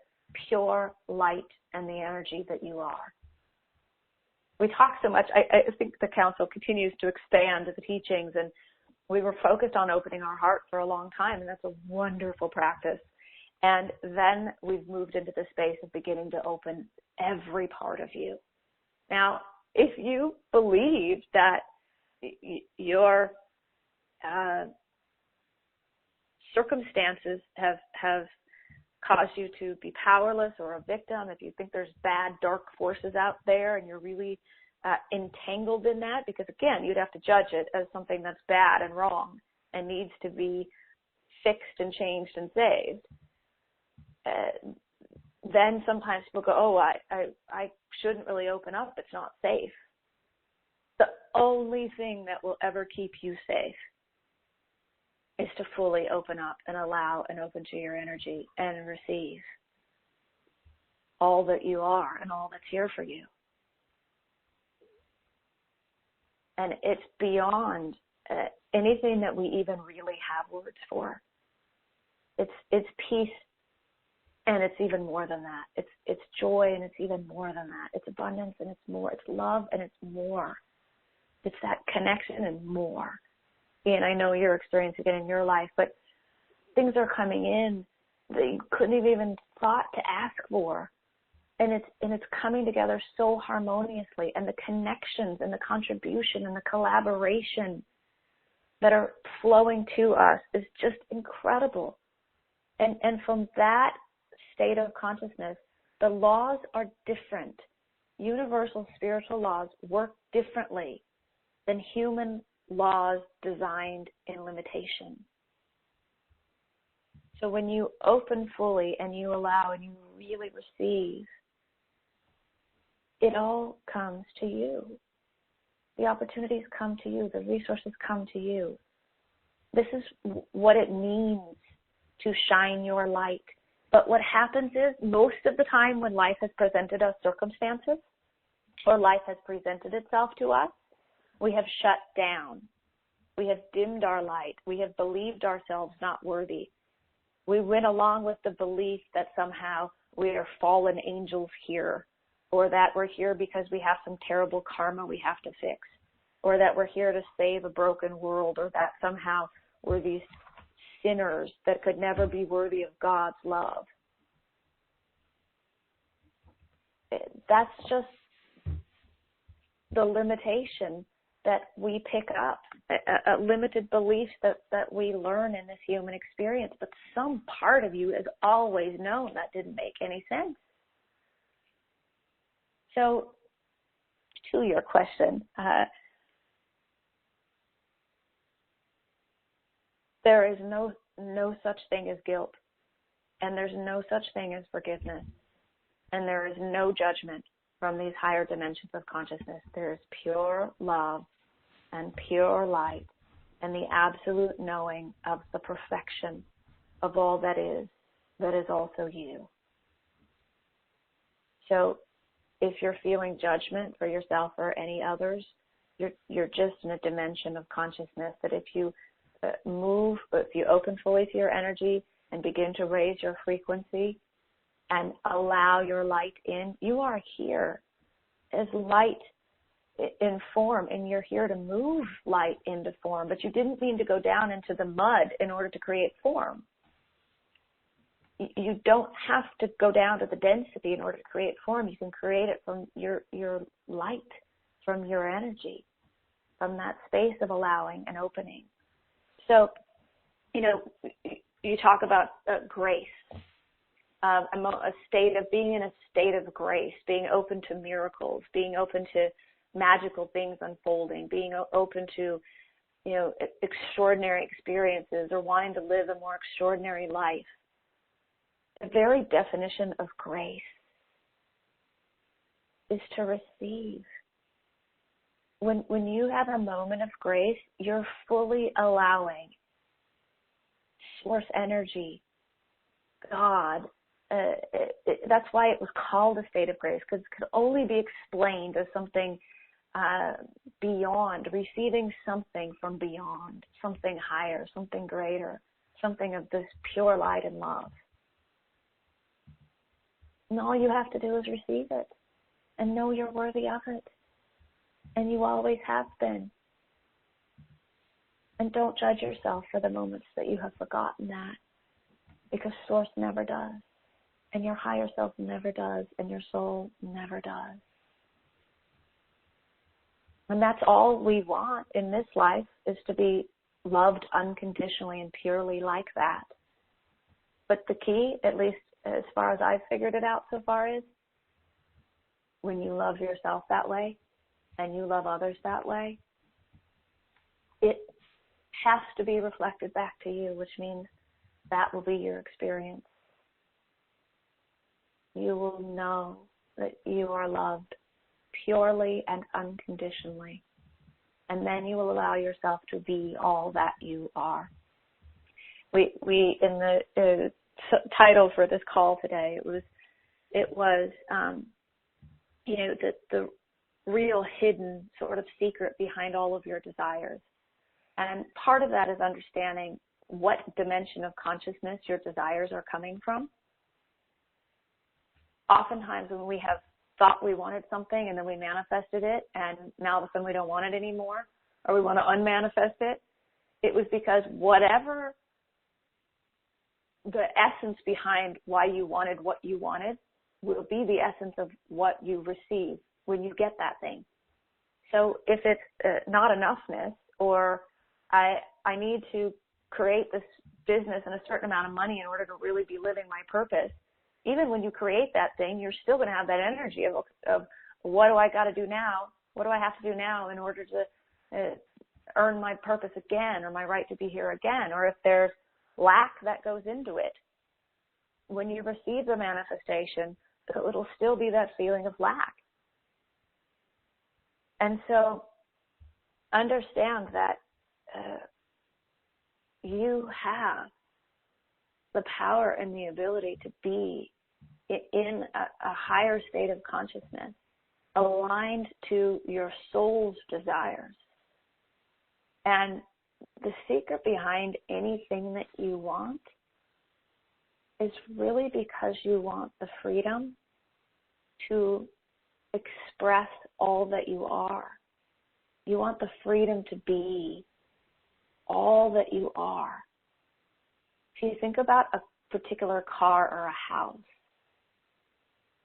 pure light and the energy that you are. We talk so much, I think the council continues to expand the teachings, and we were focused on opening our heart for a long time, and that's a wonderful practice. And then we've moved into the space of beginning to open every part of you. Now, if you believe that your circumstances have cause you to be powerless or a victim, if you think there's bad, dark forces out there and you're really entangled in that, because again, you'd have to judge it as something that's bad and wrong and needs to be fixed and changed and saved, then sometimes people go, oh, I shouldn't really open up. It's not safe. The only thing that will ever keep you safe is to fully open up and allow and open to your energy and receive all that you are and all that's here for you. And it's beyond anything that we even really have words for. It's peace, and it's even more than that. It's joy, and it's even more than that. It's abundance, and it's more. It's love, and it's more. It's that connection and more. And I know you're experiencing it in your life, but things are coming in that you couldn't have even thought to ask for. And it's coming together so harmoniously, and the connections and the contribution and the collaboration that are flowing to us is just incredible. And from that state of consciousness, the laws are different. Universal spiritual laws work differently than human laws designed in limitation. So when you open fully and you allow and you really receive, it all comes to you. The opportunities come to you. The resources come to you. This is what it means to shine your light. But what happens is, most of the time when life has presented us circumstances or life has presented itself to us, we have shut down. We have dimmed our light. We have believed ourselves not worthy. We went along with the belief that somehow we are fallen angels here, or that we're here because we have some terrible karma we have to fix, or that we're here to save a broken world, or that somehow we're these sinners that could never be worthy of God's love. That's just the limitation that we pick up, a limited belief that we learn in this human experience. But some part of you has always known that didn't make any sense. So, to your question, there is no such thing as guilt, and there's no such thing as forgiveness, and there is no judgment from these higher dimensions of consciousness. There is pure love and pure light and the absolute knowing of the perfection of all that is also you. So if you're feeling judgment for yourself or any others, you're just in a dimension of consciousness that if you if you open fully to your energy and begin to raise your frequency and allow your light in, you are here as light in form, and you're here to move light into form, but you didn't mean to go down into the mud in order to create form. You don't have to go down to the density in order to create form. You can create it from your light, from your energy, from that space of allowing and opening. So, you talk about grace, a state of being in a state of grace, being open to miracles, being open to magical things unfolding, being open to, extraordinary experiences, or wanting to live a more extraordinary life. The very definition of grace is to receive. When you have a moment of grace, you're fully allowing source energy, God. That's why it was called a state of grace, because it could only be explained as something beyond, receiving something from beyond, something higher, something greater, something of this pure light and love. And all you have to do is receive it and know you're worthy of it. And you always have been. And don't judge yourself for the moments that you have forgotten that, because Source never does. And your higher self never does, and your soul never does. And that's all we want in this life, is to be loved unconditionally and purely like that. But the key, at least as far as I've figured it out so far, is when you love yourself that way and you love others that way, it has to be reflected back to you, which means that will be your experience. You will know that you are loved purely and unconditionally. And then you will allow yourself to be all that you are. We in the title for this call today, it was the real hidden sort of secret behind all of your desires. And part of that is understanding what dimension of consciousness your desires are coming from. Oftentimes when we have thought we wanted something and then we manifested it, and now all of a sudden we don't want it anymore, or we want to unmanifest it, it was because whatever the essence behind why you wanted what you wanted will be the essence of what you receive when you get that thing. So if it's not enoughness, or I need to create this business and a certain amount of money in order to really be living my purpose, even when you create that thing, you're still going to have that energy of what do I got to do now? What do I have to do now in order to earn my purpose again, or my right to be here again? Or if there's lack that goes into it, when you receive the manifestation, it'll still be that feeling of lack. And so understand that you have the power and the ability to be in a higher state of consciousness, aligned to your soul's desires. And the secret behind anything that you want is really because you want the freedom to express all that you are. You want the freedom to be all that you are. If you think about a particular car or a house,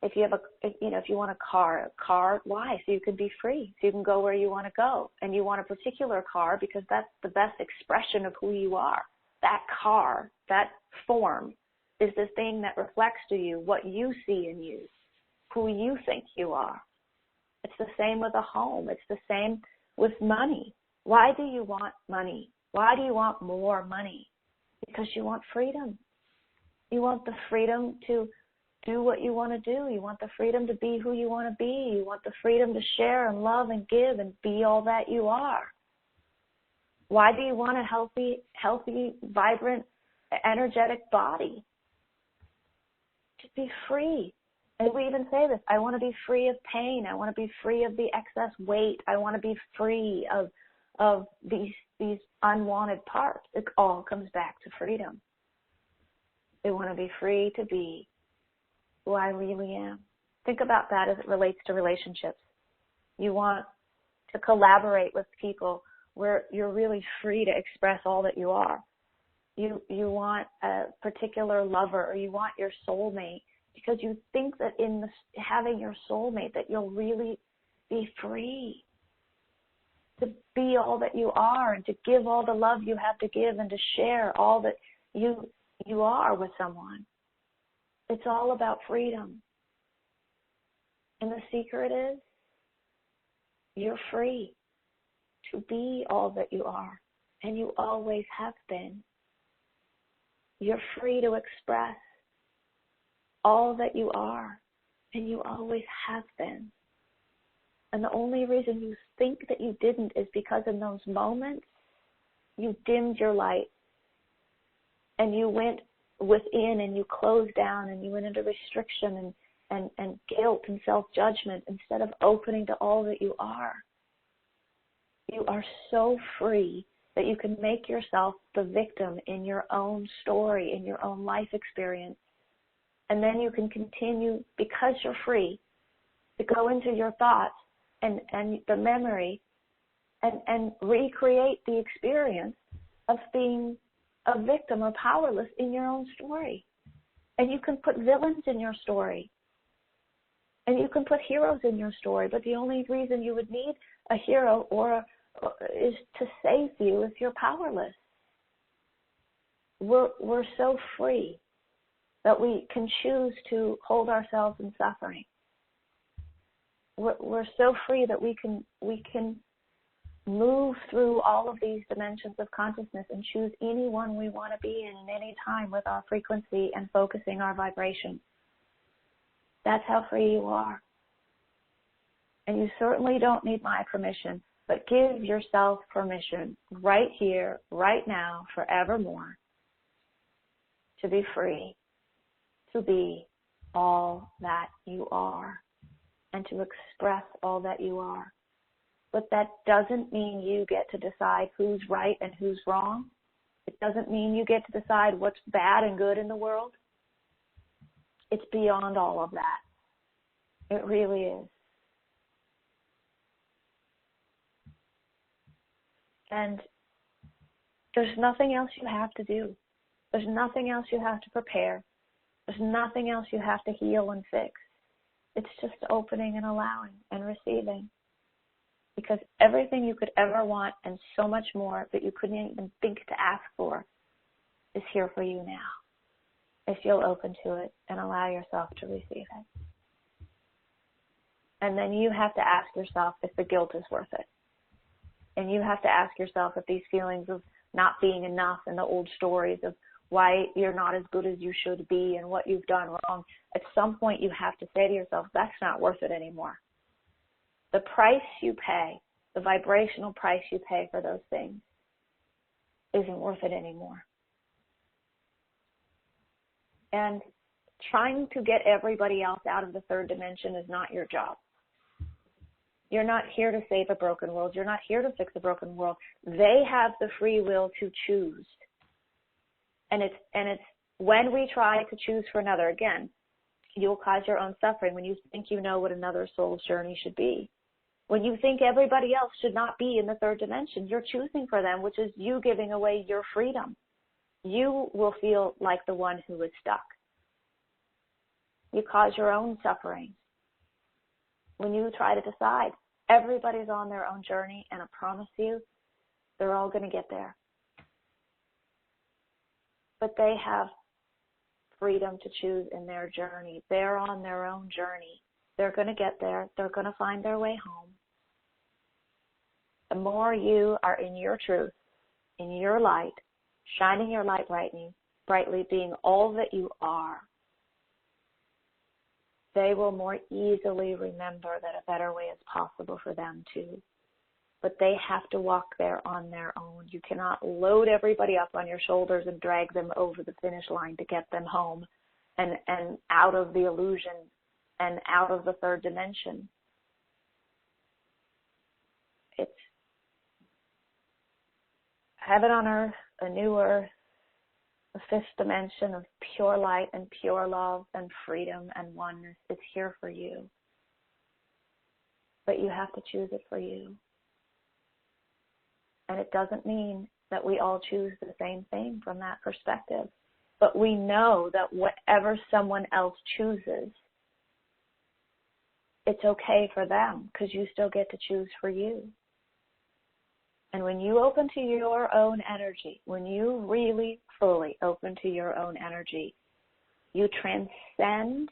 if you want a car, why? So you can be free, so you can go where you want to go. And you want a particular car because that's the best expression of who you are. That car, that form, is the thing that reflects to you what you see in you, who you think you are. It's the same with a home. It's the same with money. Why do you want money? Why do you want more money? Because you want freedom. You want the freedom to do what you want to do. You want the freedom to be who you want to be. You want the freedom to share and love and give and be all that you are. Why do you want a healthy, vibrant, energetic body? To be free. And we even say this, I want to be free of pain. I want to be free of the excess weight. I want to be free of these unwanted parts. It all comes back to freedom. I want to be free to be who I really am. Think about that as it relates to relationships. You want to collaborate with people where you're really free to express all that you are. You want a particular lover, or you want your soulmate, because you think that in having your soulmate that you'll really be free to be all that you are, and to give all the love you have to give, and to share all that you are with someone. It's all about freedom. And the secret is you're free to be all that you are, and you always have been. You're free to express all that you are, and you always have been. And the only reason you think that you didn't is because in those moments you dimmed your light, and you went within, and you closed down, and you went into restriction and guilt and self-judgment instead of opening to all that you are. You are so free that you can make yourself the victim in your own story, in your own life experience. And then you can continue, because you're free, to go into your thoughts and the memory and recreate the experience of being a victim or powerless in your own story. And you can put villains in your story. And you can put heroes in your story. But the only reason you would need a hero is to save you if you're powerless. We're so free that we can choose to hold ourselves in suffering. We're so free that we can move through all of these dimensions of consciousness and choose any one we want to be in any time with our frequency and focusing our vibration. That's how free you are. And you certainly don't need my permission, but give yourself permission right here, right now, forevermore, to be free, to be all that you are, and to express all that you are. But that doesn't mean you get to decide who's right and who's wrong. It doesn't mean you get to decide what's bad and good in the world. It's beyond all of that. It really is. And there's nothing else you have to do. There's nothing else you have to prepare. There's nothing else you have to heal and fix. It's just opening and allowing and receiving. Because everything you could ever want and so much more that you couldn't even think to ask for is here for you now, if you'll open to it and allow yourself to receive it. And then you have to ask yourself if the guilt is worth it. And you have to ask yourself if these feelings of not being enough and the old stories of why you're not as good as you should be and what you've done wrong, at some point you have to say to yourself, that's not worth it anymore. The price you pay, the vibrational price you pay for those things, isn't worth it anymore. And trying to get everybody else out of the third dimension is not your job. You're not here to save a broken world. You're not here to fix a broken world. They have the free will to choose. And it's when we try to choose for another, again, you'll cause your own suffering when you think you know what another soul's journey should be. When you think everybody else should not be in the third dimension, you're choosing for them, which is you giving away your freedom. You will feel like the one who is stuck. You cause your own suffering. When you try to decide, everybody's on their own journey, and I promise you, they're all going to get there. But they have freedom to choose in their journey. They're on their own journey. They're going to get there. They're going to find their way home. The more you are in your truth, in your light, shining your light brightly, being all that you are, they will more easily remember that a better way is possible for them too. But they have to walk there on their own. You cannot load everybody up on your shoulders and drag them over the finish line to get them home and out of the illusion and out of the third dimension. It's heaven on earth, a new earth, the fifth dimension of pure light and pure love and freedom and oneness. It's here for you. But you have to choose it for you. And it doesn't mean that we all choose the same thing from that perspective. But we know that whatever someone else chooses, it's okay for them because you still get to choose for you. And when you open to your own energy, when you really fully open to your own energy, you transcend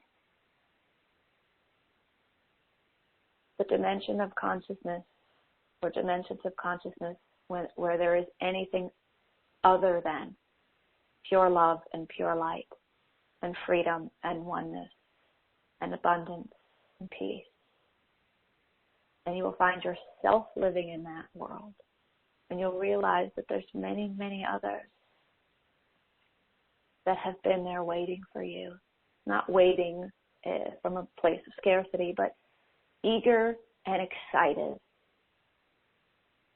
the dimension of consciousness or dimensions of consciousness where there is anything other than pure love and pure light and freedom and oneness and abundance and peace. And you will find yourself living in that world. And you'll realize that there's many, many others that have been there waiting for you. Not waiting from a place of scarcity, but eager and excited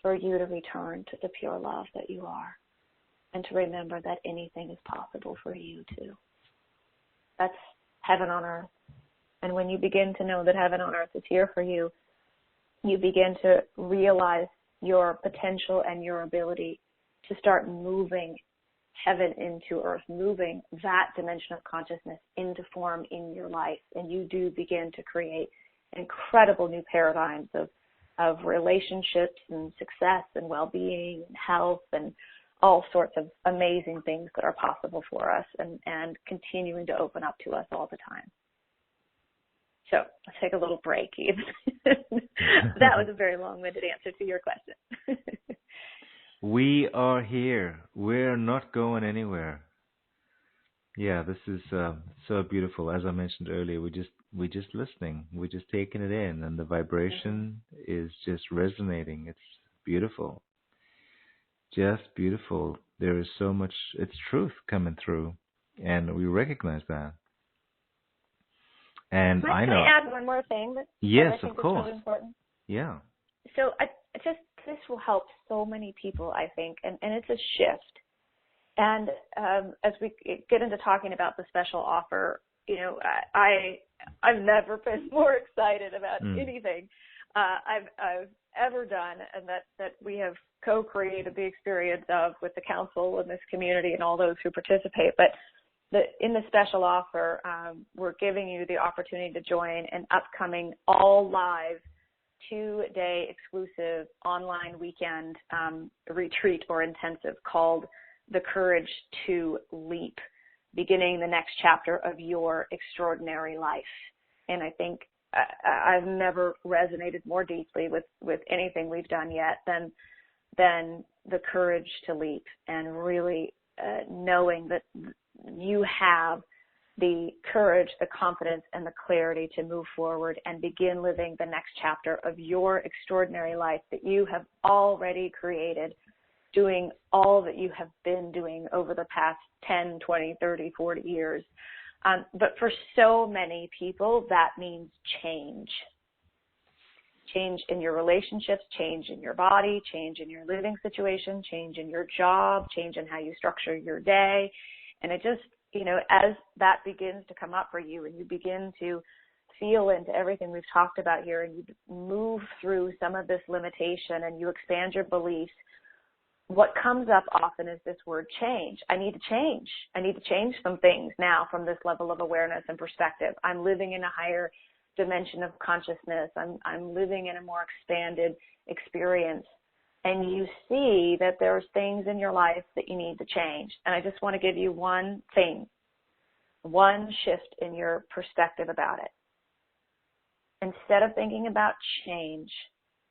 for you to return to the pure love that you are and to remember that anything is possible for you too. That's heaven on earth. And when you begin to know that heaven on earth is here for you, you begin to realize your potential and your ability to start moving heaven into earth, moving that dimension of consciousness into form in your life. And you do begin to create incredible new paradigms of relationships and success and well-being and health and all sorts of amazing things that are possible for us and continuing to open up to us all the time. So let's take a little break, Eve. That was a very long-winded answer to your question. We are here. We're not going anywhere. Yeah, this is so beautiful. As I mentioned earlier, we're just listening. We're just taking it in, and the vibration is just resonating. It's beautiful. Just beautiful. There is so much, it's truth coming through, and we recognize that. And I know. Can I add one more thing? Yes, I think of course. Is really important? Yeah. So this will help so many people, I think, and it's a shift. And as we get into talking about the special offer, I've never been more excited about anything I've ever done, and that we have co-created the experience of with the council and this community and all those who participate. But in the special offer, we're giving you the opportunity to join an upcoming all live 2-day exclusive online weekend retreat or intensive called The Courage to Leap, beginning the next chapter of your extraordinary life. And I think I've never resonated more deeply with anything we've done yet than the courage to leap, and really knowing that you have the courage, the confidence, and the clarity to move forward and begin living the next chapter of your extraordinary life that you have already created, doing all that you have been doing over the past 10, 20, 30, 40 years. But for so many people, that means change. Change in your relationships, change in your body, change in your living situation, change in your job, change in how you structure your day. And it just, as that begins to come up for you and you begin to feel into everything we've talked about here, and you move through some of this limitation and you expand your beliefs, what comes up often is this word change. I need to change. I need to change some things now from this level of awareness and perspective. I'm living in a higher dimension of consciousness. I'm living in a more expanded experience. And you see that there's things in your life that you need to change. And I just want to give you one thing, one shift in your perspective about it. Instead of thinking about change,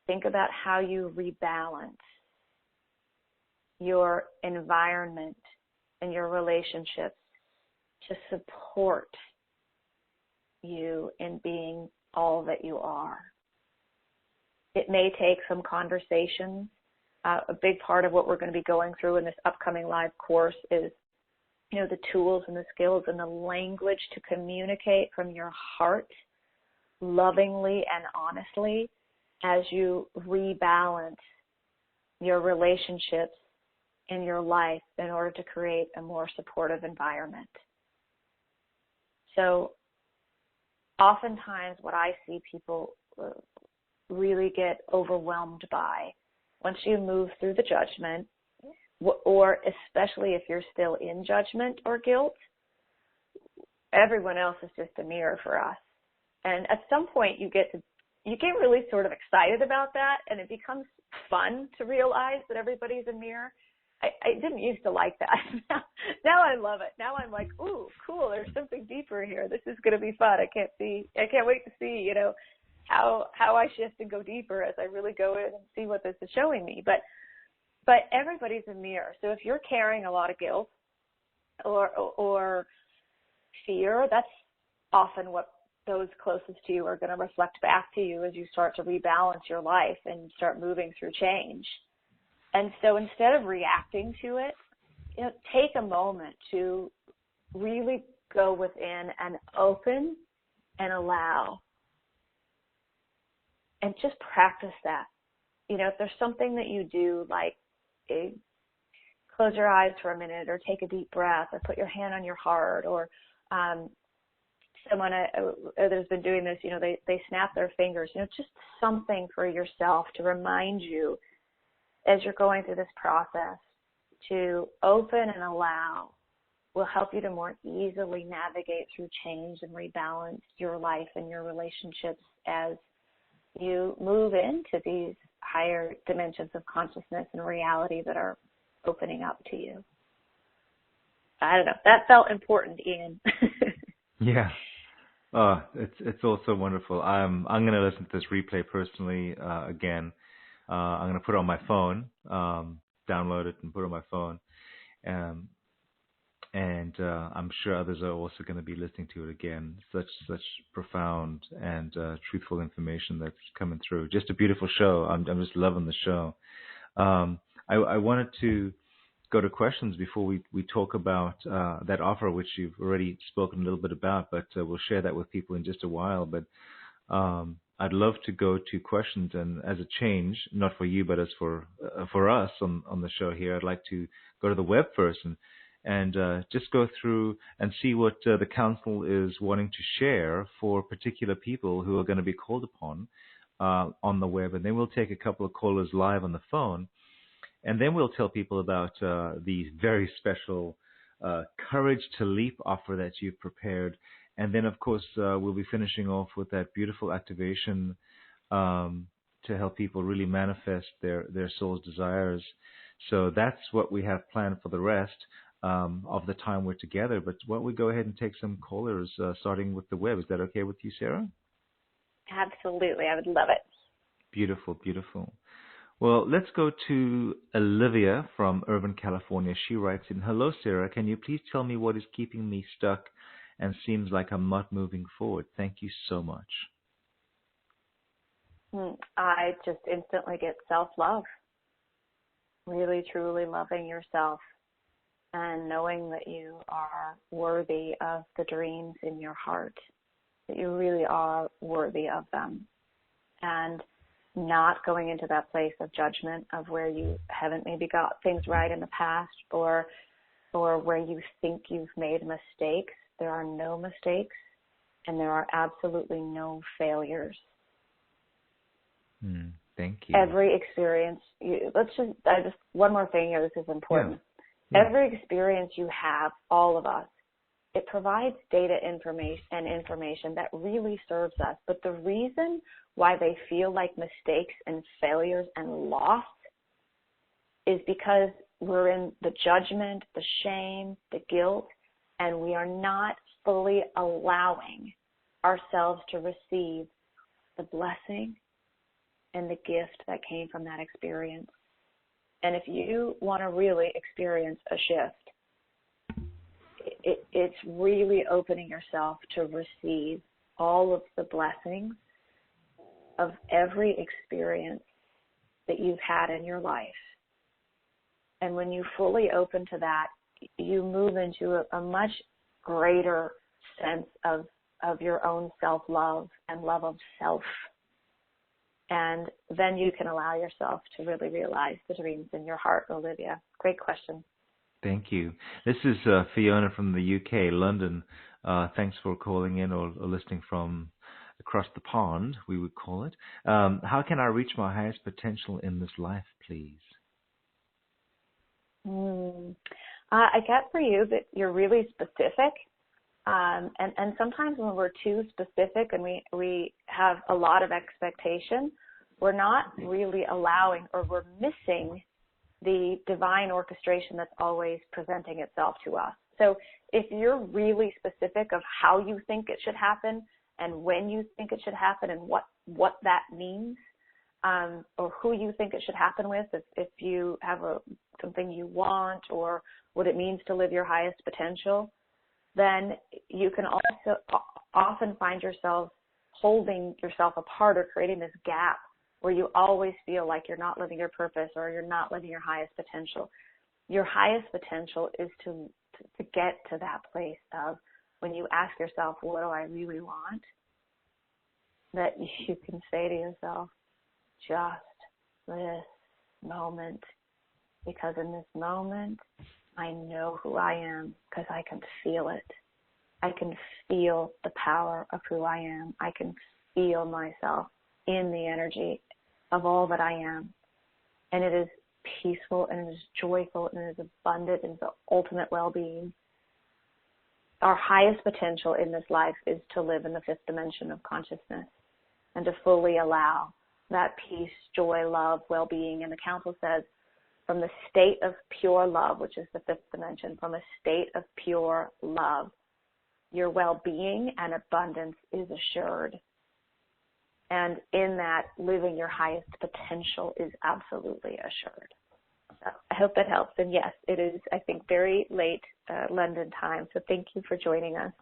think about how you rebalance your environment and your relationships to support you in being all that you are. It may take some conversations. A big part of what we're going to be going through in this upcoming live course is, the tools and the skills and the language to communicate from your heart lovingly and honestly as you rebalance your relationships in your life in order to create a more supportive environment. So oftentimes what I see people really get overwhelmed by, once you move through the judgment, or especially if you're still in judgment or guilt, everyone else is just a mirror for us. And at some point you get really sort of excited about that, and it becomes fun to realize that everybody's a mirror. I didn't used to like that. Now I love it. Now I'm like, ooh, cool, there's something deeper here. This is going to be fun. I can't wait to see, how I shift and go deeper as I really go in and see what this is showing me. But everybody's a mirror. So if you're carrying a lot of guilt or fear, that's often what those closest to you are going to reflect back to you as you start to rebalance your life and start moving through change. And so instead of reacting to it, take a moment to really go within and open and allow. And just practice that. If there's something that you do, like close your eyes for a minute, or take a deep breath, or put your hand on your heart, or someone that's been doing this, they snap their fingers, just something for yourself to remind you as you're going through this process to open and allow will help you to more easily navigate through change and rebalance your life and your relationships as you move into these higher dimensions of consciousness and reality that are opening up to you. I don't know. That felt important, Ian. Yeah. Oh, it's also wonderful. I'm going to listen to this replay personally again. I'm going to put it on my phone, download it and put it on my phone. And I'm sure others are also going to be listening to it again. Such profound and truthful information that's coming through. Just a beautiful show. I'm just loving the show. I wanted to go to questions before we talk about that offer, which you've already spoken a little bit about, but we'll share that with people in just a while. But I'd love to go to questions, and as a change, not for you, but as for us on the show here, I'd like to go to the web first and just go through and see what the council is wanting to share for particular people who are going to be called upon on the web. And then we'll take a couple of callers live on the phone. And then we'll tell people about the very special Courage to Leap offer that you've prepared. And then, of course, we'll be finishing off with that beautiful activation to help people really manifest their soul's desires. So that's what we have planned for the rest of the time we're together. But why don't we go ahead and take some callers, starting with the web. Is that okay with you, Sara? Absolutely. I would love it. Beautiful, beautiful. Well, let's go to Olivia from Irvine, California. She writes in, "Hello, Sara. Can you please tell me what is keeping me stuck and seems like I'm not moving forward? Thank you so much." I just instantly get self-love. Really, truly loving yourself and knowing that you are worthy of the dreams in your heart, that you really are worthy of them. And not going into that place of judgment of where you haven't maybe got things right in the past or where you think you've made mistakes. There are no mistakes and there are absolutely no failures. Thank you. Every experience, one more thing here, this is important. Yeah. Every experience you have, all of us, it provides data information that really serves us. But the reason why they feel like mistakes and failures and loss is because we're in the judgment, the shame, the guilt, and we are not fully allowing ourselves to receive the blessing and the gift that came from that experience. And if you want to really experience a shift, it's really opening yourself to receive all of the blessings of every experience that you've had in your life. And when you fully open to that, you move into a much greater sense of your own self-love and love of self. And then you can allow yourself to really realize the dreams in your heart, Olivia. Great question. Thank you. This is Fiona from the UK, London. Thanks for calling in or listening from across the pond, we would call it. How can I reach my highest potential in this life, please? I get for you that you're really specific. And sometimes when we're too specific and we have a lot of expectation, we're not really allowing, or we're missing the divine orchestration that's always presenting itself to us. So if you're really specific of how you think it should happen and when you think it should happen and what that means, or who you think it should happen with, if you have something you want or what it means to live your highest potential, then you can also often find yourself holding yourself apart or creating this gap where you always feel like you're not living your purpose or you're not living your highest potential. Your highest potential is to get to that place of when you ask yourself, what do I really want? That you can say to yourself, just this moment. Because in this moment, I know who I am because I can feel it. I can feel the power of who I am. I can feel myself in the energy of all that I am. And it is peaceful and it is joyful and it is abundant and the ultimate well-being. Our highest potential in this life is to live in the fifth dimension of consciousness and to fully allow that peace, joy, love, well-being. And the council says, from the state of pure love, which is the fifth dimension, from a state of pure love, your well-being and abundance is assured. And in that, living your highest potential is absolutely assured. So I hope that helps. And yes, it is, I think, very late London time. So thank you for joining us.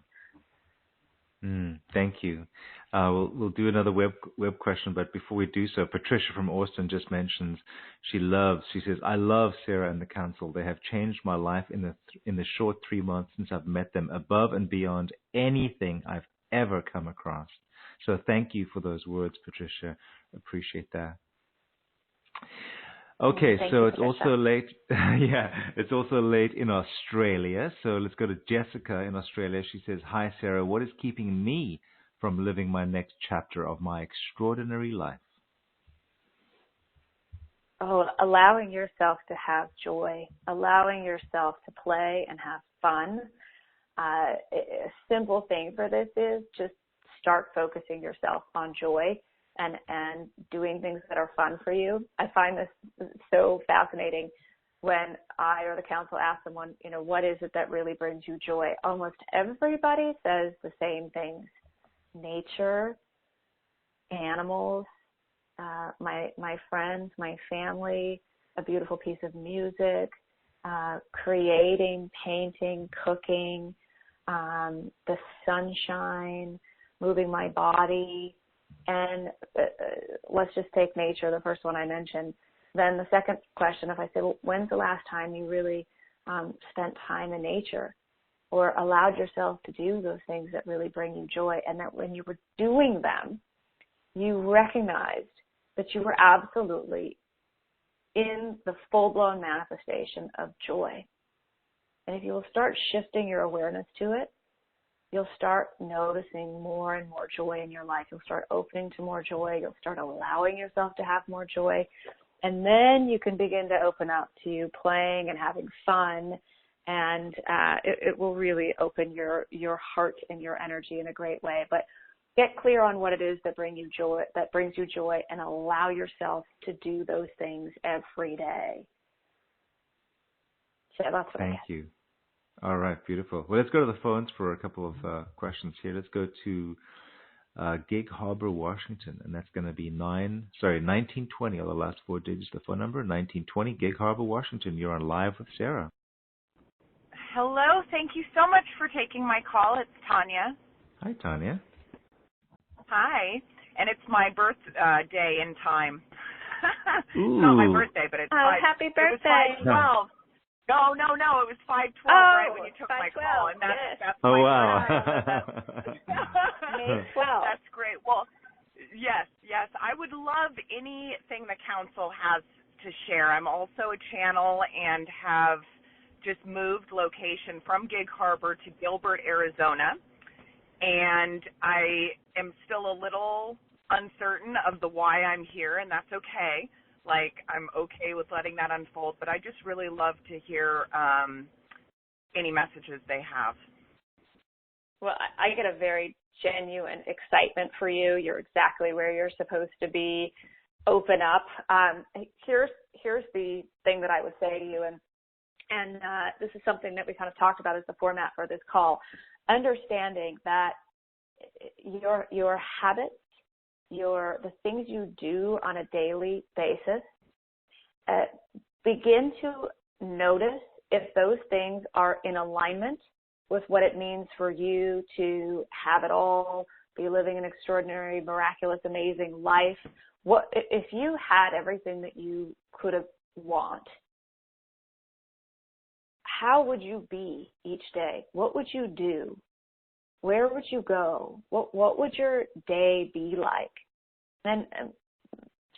Thank you. We'll do another web question, but before we do so, Patricia from Austin just mentions she says, I love Sara and the council. They have changed my life in the short 3 months since I've met them, above and beyond anything I've ever come across. So thank you for those words, Patricia. Appreciate that. Okay, so it's also late. Yeah, it's also late in Australia. So let's go to Jessica in Australia. She says, hi, Sara. What is keeping me from living my next chapter of my extraordinary life? Oh, allowing yourself to have joy, allowing yourself to play and have fun. A simple thing for this is just start focusing yourself on joy and doing things that are fun for you. I find this so fascinating when I or the council ask someone, what is it that really brings you joy? Almost everybody says the same things: nature, animals, my friends, my family, a beautiful piece of music, creating, painting, cooking, the sunshine, moving my body. And let's just take nature, the first one I mentioned. Then the second question, if I say, well, when's the last time you really spent time in nature or allowed yourself to do those things that really bring you joy, and that when you were doing them, you recognized that you were absolutely in the full-blown manifestation of joy. And if you will start shifting your awareness to it, you'll start noticing more and more joy in your life. You'll start opening to more joy. You'll start allowing yourself to have more joy. And then you can begin to open up to playing and having fun. And it will really open your heart and your energy in a great way. But get clear on what it is that brings you joy, and allow yourself to do those things every day. So that's what I Thank you. All right, beautiful. Well, let's go to the phones for a couple of questions here. Let's go to Gig Harbor, Washington, and that's going to be 1920, all the last 4 digits of the phone number, 1920, Gig Harbor, Washington. You're on Live with Sara. Hello, thank you so much for taking my call. It's Tanya. Hi, Tanya. Hi, and it's my birthday in time. Ooh. It's not my birthday, but it's happy birthday. It was 5/12. No, it was 5/12 right when you took my call, and that's oh, my wow. May 12th. That's great. Well, yes, I would love anything the council has to share. I'm also a channel and have just moved location from Gig Harbor to Gilbert, Arizona, and I am still a little uncertain of the why I'm here, and that's okay. I'm okay with letting that unfold, but I just really love to hear any messages they have. Well, I get a very genuine excitement for you. You're exactly where you're supposed to be. Open up. Here's the thing that I would say to you, and this is something that we kind of talked about as the format for this call. Understanding that your habits, the things you do on a daily basis, begin to notice if those things are in alignment with what it means for you to have it all, be living an extraordinary, miraculous, amazing life. What if you had everything that you could have want? How would you be each day? What would you do? Where would you go? What would your day be like? And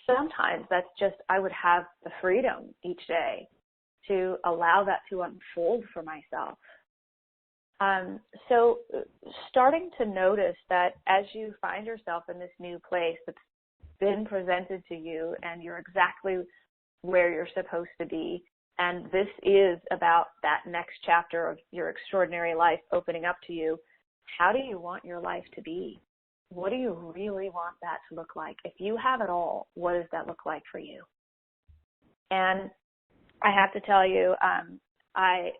sometimes that's just, I would have the freedom each day to allow that to unfold for myself. So starting to notice that as you find yourself in this new place that's been presented to you and you're exactly where you're supposed to be, and this is about that next chapter of your extraordinary life opening up to you, how do you want your life to be? What do you really want that to look like? If you have it all, what does that look like for you? And I have to tell you, I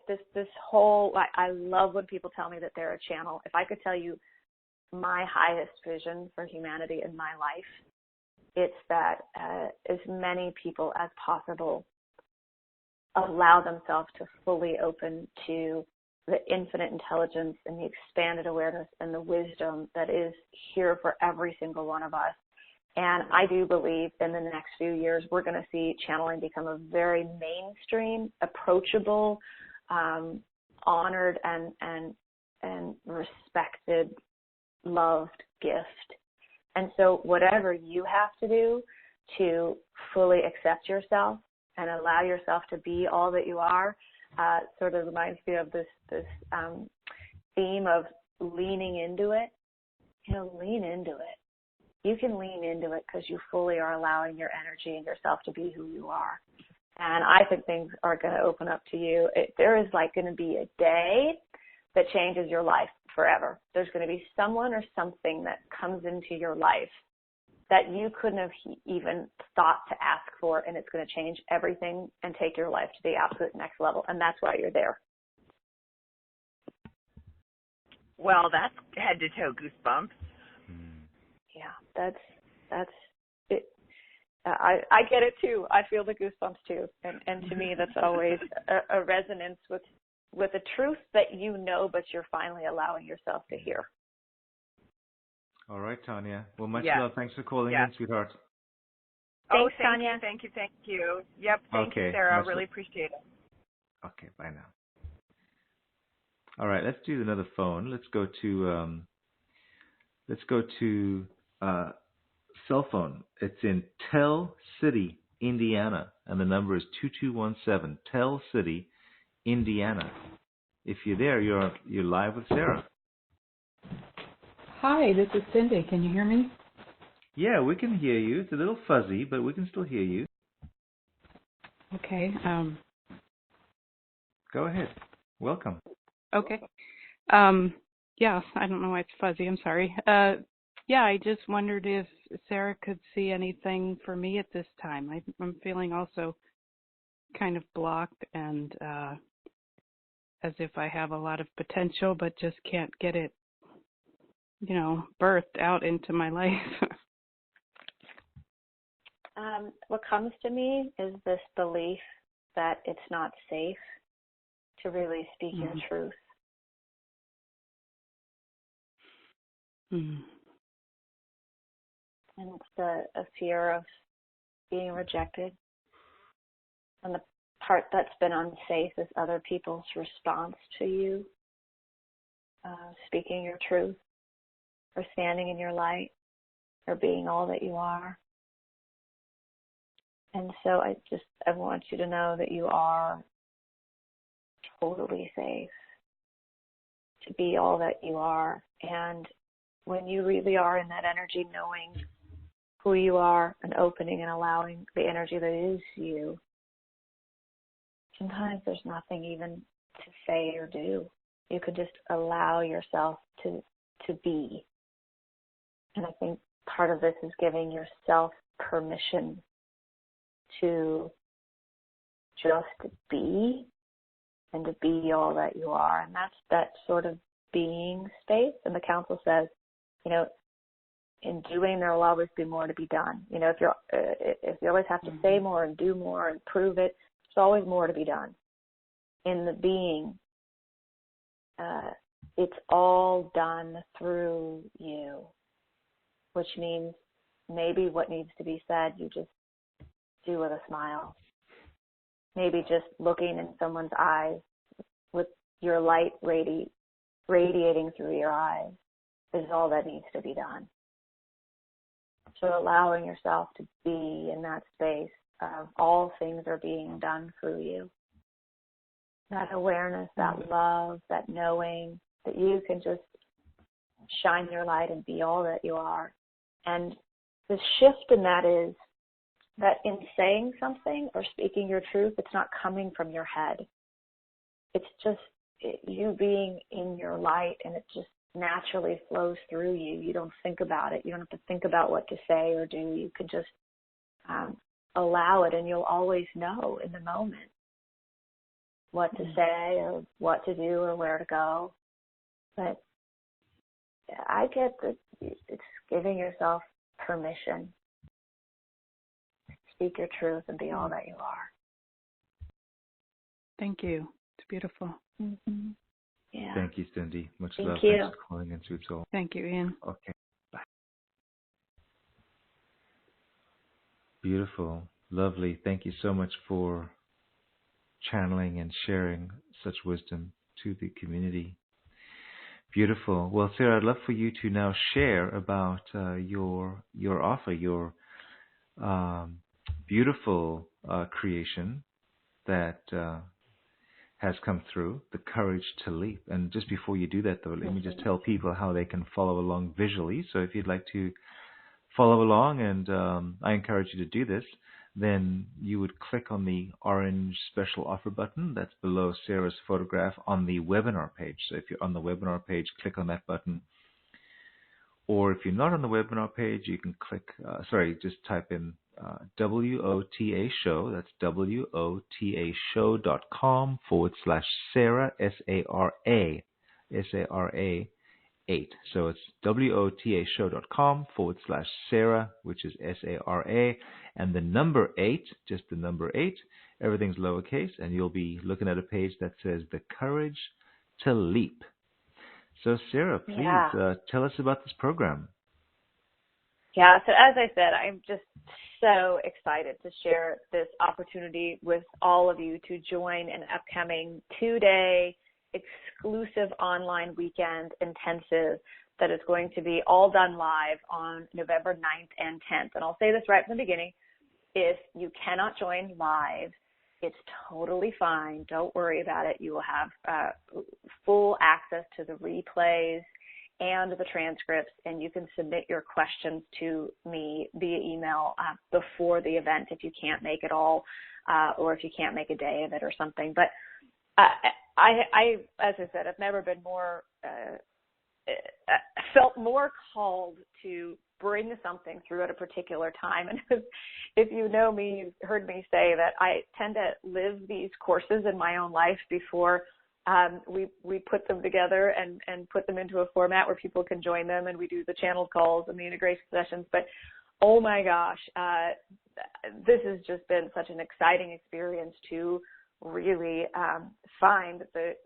love when people tell me that they're a channel. If I could tell you my highest vision for humanity in my life, it's that as many people as possible allow themselves to fully open to the infinite intelligence and the expanded awareness and the wisdom that is here for every single one of us. And I do believe in the next few years, we're going to see channeling become a very mainstream, approachable, honored and respected, loved gift. And so whatever you have to do to fully accept yourself and allow yourself to be all that you are, sort of reminds me of this theme of leaning into it. Lean into it. You can lean into it because you fully are allowing your energy and yourself to be who you are. And I think things are going to open up to you. There is going to be a day that changes your life forever. There's going to be someone or something that comes into your life that you couldn't have even thought to ask for, and it's going to change everything and take your life to the absolute next level. And that's why you're there. Well, that's head-to-toe goosebumps. Yeah, that's it. I get it too. I feel the goosebumps too, and to me, that's always a resonance with a truth that you know, but you're finally allowing yourself to hear. All right, Tanya. Well, much Yeah. love. Thanks for calling in, sweetheart. Thanks, thank Tanya. you. Yep, thank you, Sarah. I really appreciate it. Okay, bye now. All right, let's do another phone. Let's go to cell phone. It's in Tell City, Indiana, and the number is 2217. Tell City, Indiana. If you're there, you're live with Sara. Hi, this is Cindy. Can you hear me? Yeah, we can hear you. It's a little fuzzy, but we can still hear you. Okay. Go ahead. Welcome. Okay. Yeah, I don't know why it's fuzzy. I'm sorry. Yeah, I just wondered if Sara could see anything for me at this time. I'm feeling also kind of blocked and as if I have a lot of potential, but just can't get it, birthed out into my life. What comes to me is this belief that it's not safe to really speak your truth. Mm. And it's a fear of being rejected. And the part that's been unsafe is other people's response to you speaking your truth or standing in your light or being all that you are. And so I want you to know that you are totally safe to be all that you are. And when you really are in that energy, knowing who you are and opening and allowing the energy that is you, sometimes there's nothing even to say or do. You could just allow yourself to be. And I think part of this is giving yourself permission to just be and to be all that you are. And that's that sort of being space. And the council says, in doing, there will always be more to be done. If you always have to say more and do more and prove it, there's always more to be done. In the being, it's all done through you, which means maybe what needs to be said, you just do with a smile. Maybe just looking in someone's eyes with your light radiating through your eyes is all that needs to be done. So allowing yourself to be in that space of all things are being done through you. That awareness, that love, that knowing that you can just shine your light and be all that you are. And the shift in that is that in saying something or speaking your truth, it's not coming from your head. It's just you being in your light, and it just naturally flows through you. You don't think about it. You don't have to think about what to say or do. You can just allow it, and you'll always know in the moment. what to say or what to do or where to go. But I get that it's giving yourself permission. Speak your truth and be all that you are. Thank you. It's beautiful. Mm-hmm. Yeah. Thank you, Cindy. Much love. Thank you. Thanks for calling in, Sweet Soul. Thank you, Ian. Okay. Bye. Beautiful. Lovely. Thank you so much for channeling and sharing such wisdom to the community. Beautiful. Well, Sara, I'd love for you to now share about your offer, your beautiful creation that has come through, the courage to leap. And just before you do that, though, let me just tell people how they can follow along visually. So if you'd like to follow along, and I encourage you to do this, then you would click on the orange special offer button that's below Sara's photograph on the webinar page. So if you're on the webinar page, click on that button. Or if you're not on the webinar page, you can click, just type in WOTA show, that's WOTAshow.com/Sara, SARA 8. So it's WOTAshow.com/Sara, which is SARA, and the number 8, just the number 8, everything's lowercase, and you'll be looking at a page that says The Courage to Leap. So Sara, please tell us about this program. Yeah, so as I said, I'm just so excited to share this opportunity with all of you to join an upcoming 2-day exclusive online weekend intensive that is going to be all done live on November 9th and 10th. And I'll say this right from the beginning. If you cannot join live, it's totally fine. Don't worry about it. You will have full access to the replays and the transcripts, and you can submit your questions to me via email before the event if you can't make it all, or if you can't make a day of it or something. But I, as I said, I've never been more, felt more called to bring something through at a particular time. And if you know me, you've heard me say that I tend to live these courses in my own life before we put them together and put them into a format where people can join them, and we do the channeled calls and the integration sessions. But oh my gosh, this has just been such an exciting experience to really find the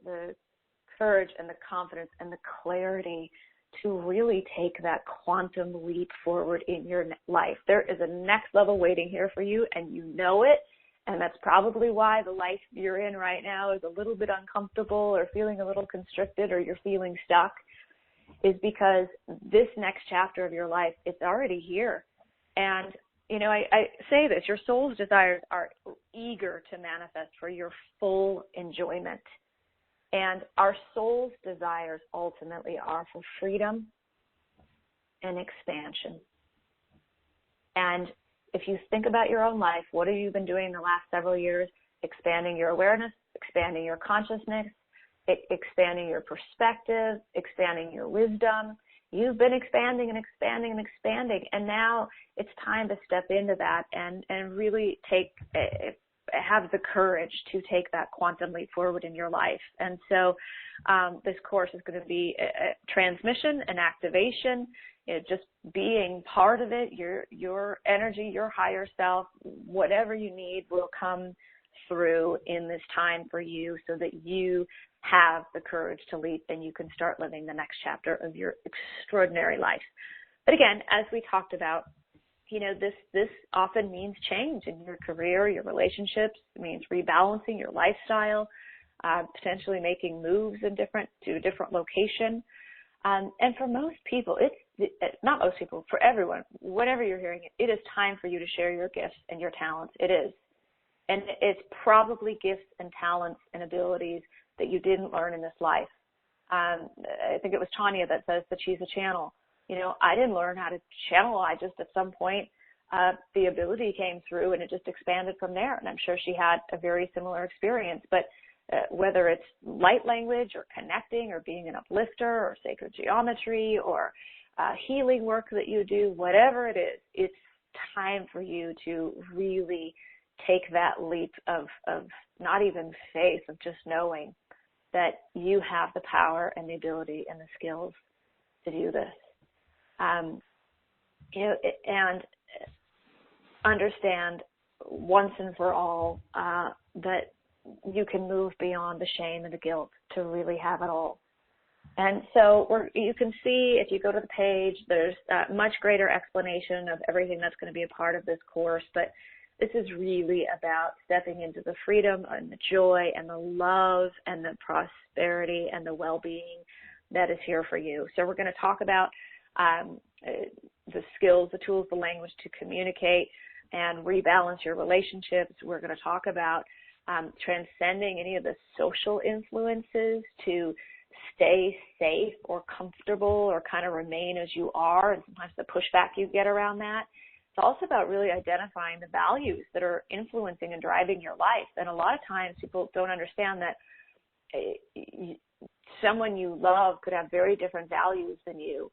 courage and the confidence and the clarity to really take that quantum leap forward in your life. There is a next level waiting here for you, and you know it. And that's probably why the life you're in right now is a little bit uncomfortable or feeling a little constricted, or you're feeling stuck, is because this next chapter of your life, it's already here. And, you know, I say this, your soul's desires are eager to manifest for your full enjoyment. And our soul's desires ultimately are for freedom and expansion. And if you think about your own life, what have you been doing the last several years? Expanding your awareness, expanding your consciousness, expanding your perspective, expanding your wisdom. You've been expanding and expanding and expanding, and now it's time to step into that and really have the courage to take that quantum leap forward in your life. And so this course is going to be a transmission, an activation, just being part of it. Your energy, your higher self, whatever you need will come through in this time for you, so that you have the courage to leap and you can start living the next chapter of your extraordinary life. But again, as we talked about, you know, this often means change in your career, your relationships. It means rebalancing your lifestyle, potentially making moves to a different location. And for most people, not most people, for everyone, whatever you're hearing, it is time for you to share your gifts and your talents. It is. And it's probably gifts and talents and abilities that you didn't learn in this life. I think it was Tanya that says that she's a channel. You know, I didn't learn how to channel. I just, at some point, the ability came through and it just expanded from there. And I'm sure she had a very similar experience. But whether it's light language or connecting or being an uplifter or sacred geometry or healing work that you do, whatever it is, it's time for you to really take that leap of not even faith, of just knowing that you have the power and the ability and the skills to do this. And understand once and for all that you can move beyond the shame and the guilt to really have it all. And so you can see, if you go to the page, there's a much greater explanation of everything that's going to be a part of this course. But this is really about stepping into the freedom and the joy and the love and the prosperity and the well-being that is here for you. So we're going to talk about the skills, the tools, the language to communicate and rebalance your relationships. We're going to talk about transcending any of the social influences to stay safe or comfortable or kind of remain as you are, and sometimes the pushback you get around that. It's also about really identifying the values that are influencing and driving your life. And a lot of times people don't understand that someone you love could have very different values than you.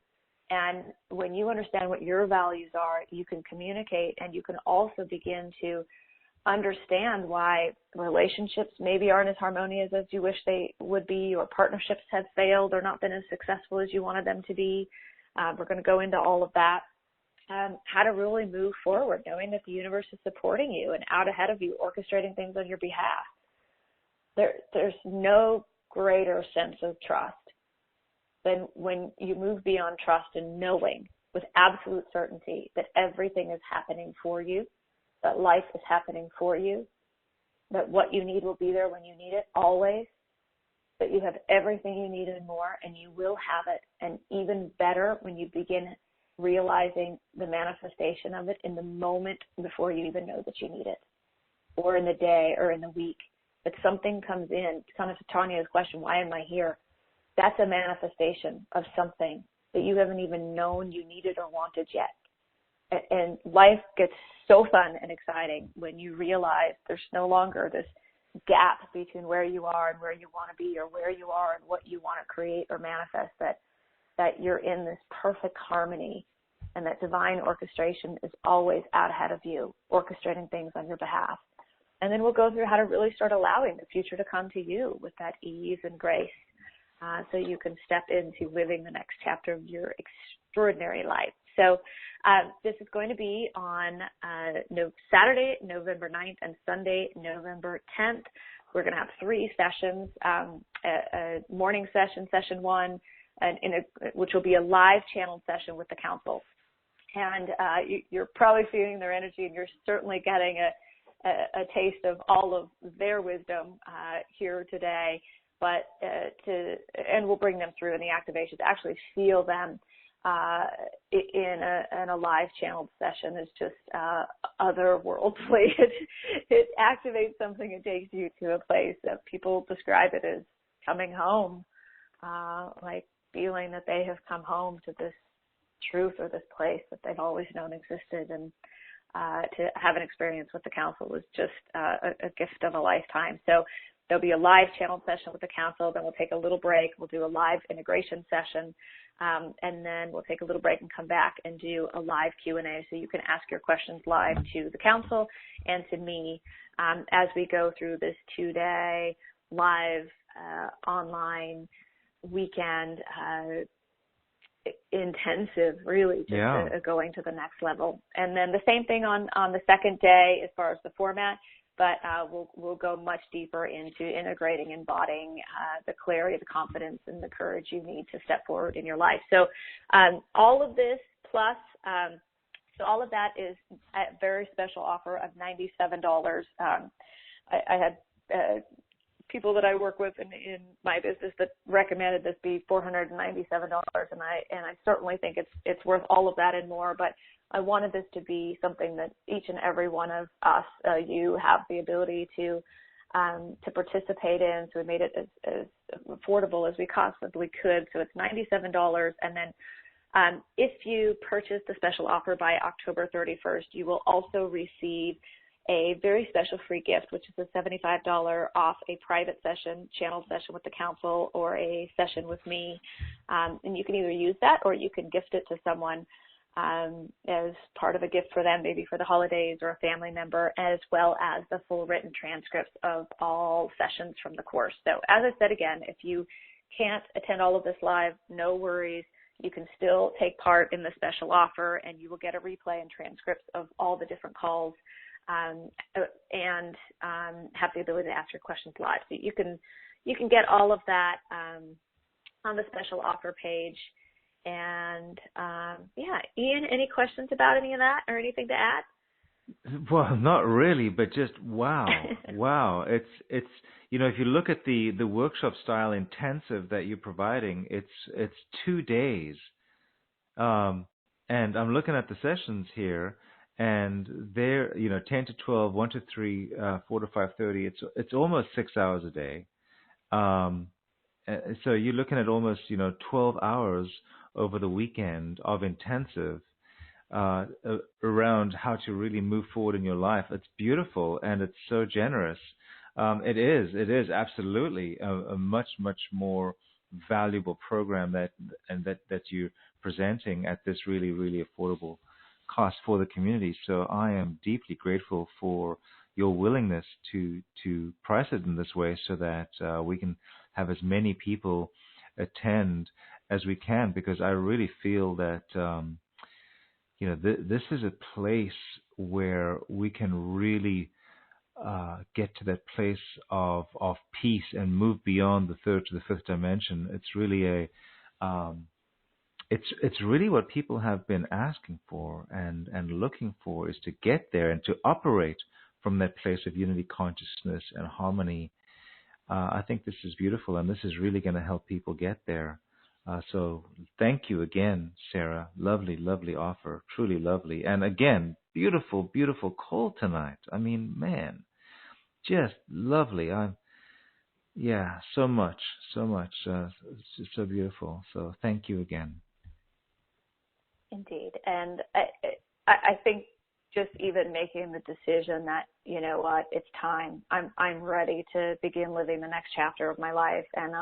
And when you understand what your values are, you can communicate, and you can also begin to understand why relationships maybe aren't as harmonious as you wish they would be, or partnerships have failed or not been as successful as you wanted them to be. We're going to go into all of that. How to really move forward, knowing that the universe is supporting you and out ahead of you, orchestrating things on your behalf. There's no greater sense of trust than when you move beyond trust and knowing with absolute certainty that everything is happening for you, that life is happening for you, that what you need will be there when you need it always, that you have everything you need and more, and you will have it, and even better when you begin realizing the manifestation of it in the moment before you even know that you need it, or in the day or in the week. That something comes in, kind of to Tanya's question, why am I here? That's a manifestation of something that you haven't even known you needed or wanted yet. And life gets so fun and exciting when you realize there's no longer this gap between where you are and where you want to be, or where you are and what you want to create or manifest, that you're in this perfect harmony, and that divine orchestration is always out ahead of you, orchestrating things on your behalf. And then we'll go through how to really start allowing the future to come to you with that ease and grace, so you can step into living the next chapter of your extraordinary life. So this is going to be on Saturday, November 9th, and Sunday, November 10th. We're going to have 3 sessions, a morning session, session 1, which will be a live channel session with the council. And you're probably feeling their energy, and you're certainly getting a taste of all of their wisdom here today. But and we'll bring them through in the activations. Actually feel them in a live channeled session is just otherworldly. It activates something. It takes you to a place that people describe it as coming home, like feeling that they have come home to this truth or this place that they've always known existed. And to have an experience with the council was just a gift of a lifetime. So there'll be a live channel session with the council. Then we'll take a little break. We'll do a live integration session. And then we'll take a little break and come back and do a live Q&A. So you can ask your questions live to the council and to me as we go through this 2-day live online weekend intensive, really, just going to the next level. And then the same thing on the second day as far as the format. But we'll go much deeper into integrating, embodying the clarity, the confidence, and the courage you need to step forward in your life. So all of this plus, so all of that is a very special offer of $97. I had people that I work with in my business that recommended this be $497, and I certainly think it's worth all of that and more. But I wanted this to be something that each and every one of us, you have the ability to participate in. So we made it as affordable as we possibly could. So it's $97. And then if you purchase the special offer by October 31st, you will also receive a very special free gift, which is a $75 off a private session, channel session with the council, or a session with me. And you can either use that or you can gift it to someone. as part of a gift for them, maybe for the holidays or a family member, as well as the full written transcripts of all sessions from the course. So as I said again, if you can't attend all of this live, no worries. You can still take part in the special offer, and you will get a replay and transcripts of all the different calls, and have the ability to ask your questions live. So you can get all of that on the special offer page. And Ian, any questions about any of that or anything to add? Well, not really, but just wow. It's if you look at the workshop style intensive that you're providing, it's 2 days. And I'm looking at the sessions here, and they're 10 to 12, 1 to 3, 4 to 5:30. It's almost 6 hours a day. So you're looking at almost 12 hours over the weekend of intensive around how to really move forward in your life. It's beautiful, and it's so generous. It is absolutely a much more valuable program that you're presenting at this really, really affordable cost for the community. So I am deeply grateful for your willingness to price it in this way, so that we can have as many people attend as we can, because I really feel that this is a place where we can really get to that place of peace and move beyond the third to the fifth dimension. It's really it's really what people have been asking for and looking for, is to get there and to operate from that place of unity, consciousness, and harmony. I think this is beautiful, and this is really going to help people get there. So thank you again, Sara. Lovely, lovely offer. Truly lovely. And again, beautiful, beautiful call tonight. I mean, man, just lovely. So much. It's just so beautiful. So thank you again. Indeed. And I think just even making the decision that, it's time. I'm ready to begin living the next chapter of my life, and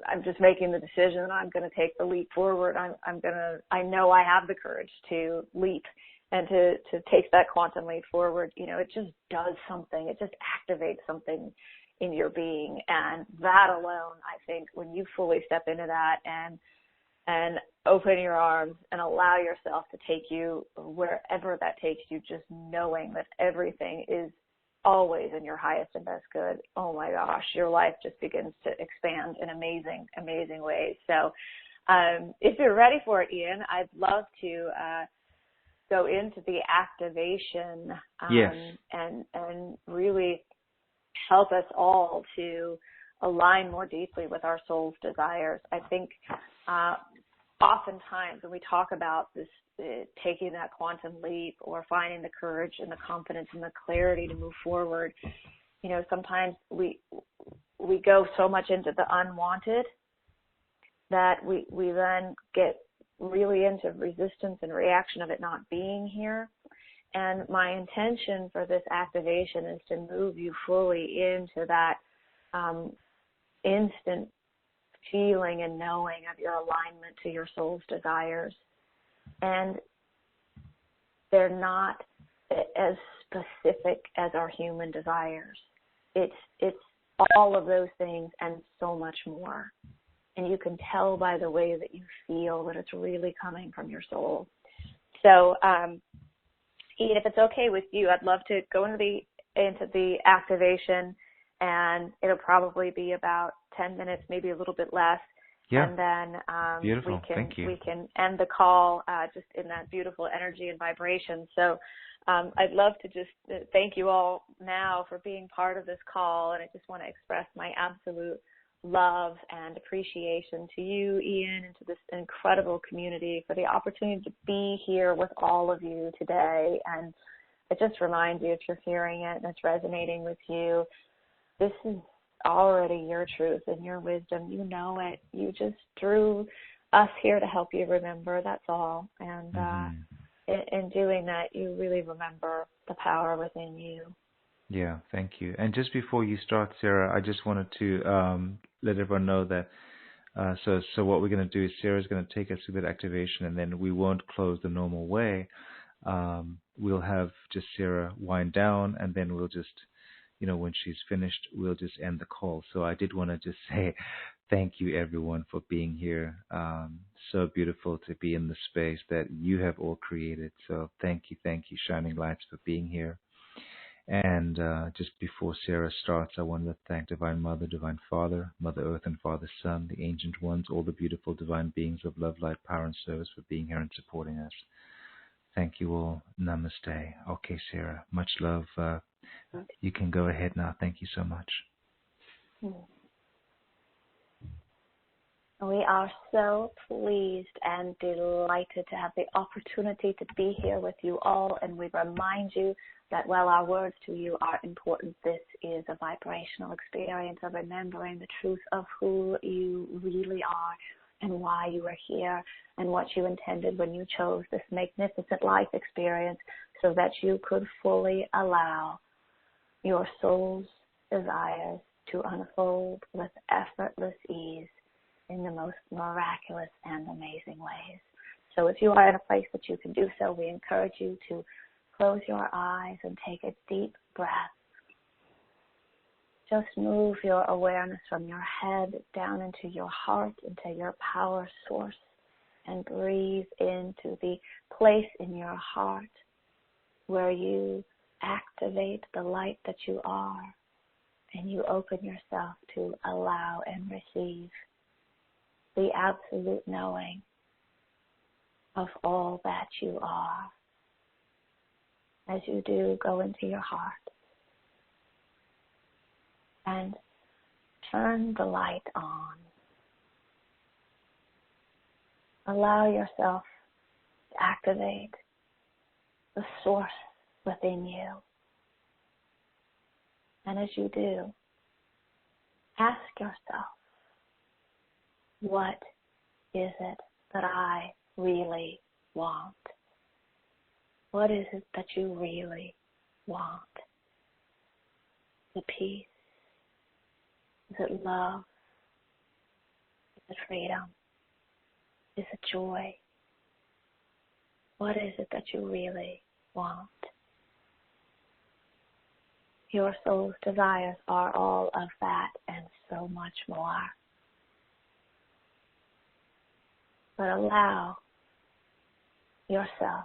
I'm just making the decision that I'm going to take the leap forward. I know I have the courage to leap and to take that quantum leap forward. It just does something. It just activates something in your being. And that alone, I think, when you fully step into that and open your arms and allow yourself to take you wherever that takes you, just knowing that everything is always in your highest and best good, oh my gosh, your life just begins to expand in amazing, amazing ways. So if you're ready for it, Ian, I'd love to go into the activation yes. and really help us all to align more deeply with our soul's desires. I think oftentimes when we talk about this, taking that quantum leap or finding the courage and the confidence and the clarity to move forward, sometimes we go so much into the unwanted that we then get really into resistance and reaction of it not being here. And my intention for this activation is to move you fully into that instant feeling and knowing of your alignment to your soul's desires. And they're not as specific as our human desires. It's all of those things and so much more. And you can tell by the way that you feel that it's really coming from your soul. So, Ian, if it's okay with you, I'd love to go into the activation, and it'll probably be about 10 minutes, maybe a little bit less. Yeah. And then beautiful. Thank you. we can end the call just in that beautiful energy and vibration. So I'd love to just thank you all now for being part of this call, and I just want to express my absolute love and appreciation to you, Ian, and to this incredible community for the opportunity to be here with all of you today. And it just reminds you, if you're hearing it and it's resonating with you, this is already your truth and your wisdom. You know it. You just drew us here to help you remember. That's all. And in doing that, you really remember the power within you. Yeah, thank you. And just before you start, Sara, I just wanted to let everyone know that So what we're going to do is Sarah's going to take us through that activation, and then we won't close the normal way. We'll have just Sarah wind down, and then we'll just, when she's finished, we'll just end the call. So I did want to just say thank you, everyone, for being here. So beautiful to be in the space that you have all created. So thank you, Shining Lights, for being here. And just before Sarah starts, I want to thank Divine Mother, Divine Father, Mother Earth and Father Sun, the Ancient Ones, all the beautiful divine beings of love, light, power, and service for being here and supporting us. Thank you all. Namaste. Okay, Sarah, much love. You can go ahead now. Thank you so much. We are so pleased and delighted to have the opportunity to be here with you all, and we remind you that while our words to you are important, this is a vibrational experience of remembering the truth of who you really are and why you are here and what you intended when you chose this magnificent life experience, so that you could fully allow your soul's desires to unfold with effortless ease in the most miraculous and amazing ways. So if you are in a place that you can do so, we encourage you to close your eyes and take a deep breath. Just move your awareness from your head down into your heart, into your power source, and breathe into the place in your heart where you activate the light that you are, and you open yourself to allow and receive the absolute knowing of all that you are. As you do, go into your heart and turn the light on. Allow yourself to activate the source within you. And as you do, ask yourself, what is it that I really want? What is it that you really want? Is it peace? Is it love? Is it freedom? Is it joy? What is it that you really want? Your soul's desires are all of that and so much more. But allow yourself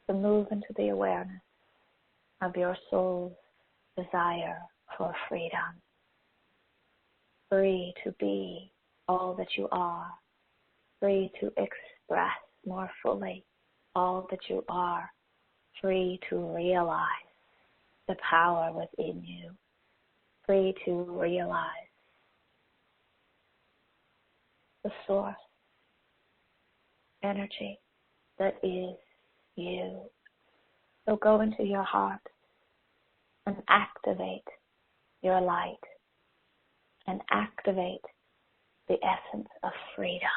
to move into the awareness of your soul's desire for freedom. Free to be all that you are. Free to express more fully all that you are. Free to realize the power within you. Free to realize the source energy that is you. So go into your heart and activate your light and activate the essence of freedom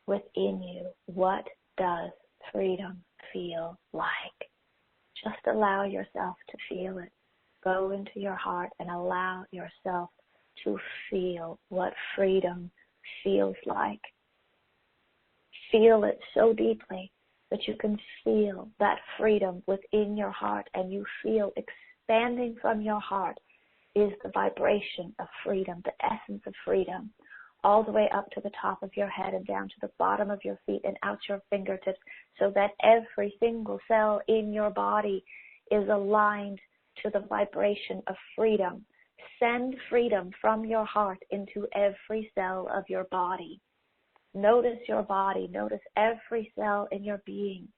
within you. What does freedom feel like? Just allow yourself to feel it. Go into your heart and allow yourself to feel what freedom feels like. Feel it so deeply that you can feel that freedom within your heart, and you feel expanding from your heart is the vibration of freedom, the essence of freedom, all the way up to the top of your head and down to the bottom of your feet and out your fingertips, so that every single cell in your body is aligned to the vibration of freedom. Send freedom from your heart into every cell of your body. Notice your body, notice every cell in your being,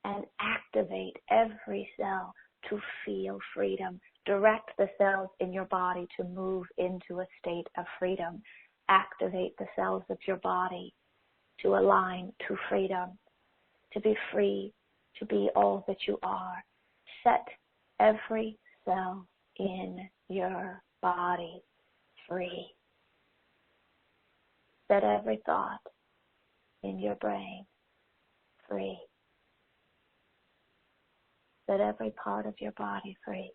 and activate every cell to feel freedom. Direct the cells in your body to move into a state of freedom. Activate the cells of your body to align to freedom, to be free, to be all that you are. Set every cell in your body free. Set every thought in your brain free. Set every part of your body free.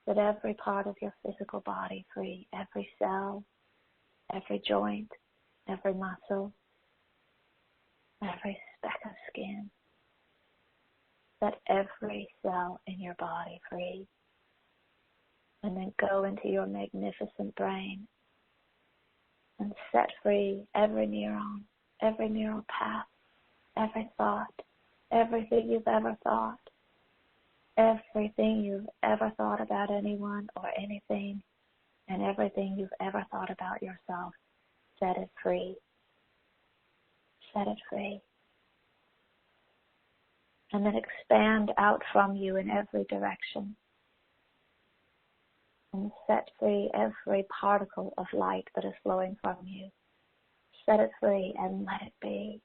Set every part of your physical body free, every cell, every joint, every muscle, every speck of skin. Set every cell in your body free. And then go into your magnificent brain and set free every neuron, every neural path, every thought, everything you've ever thought, everything you've ever thought about anyone or anything, and everything you've ever thought about yourself. Set it free. Set it free. And then expand out from you in every direction. And set free every particle of light that is flowing from you. Set it free and let it be.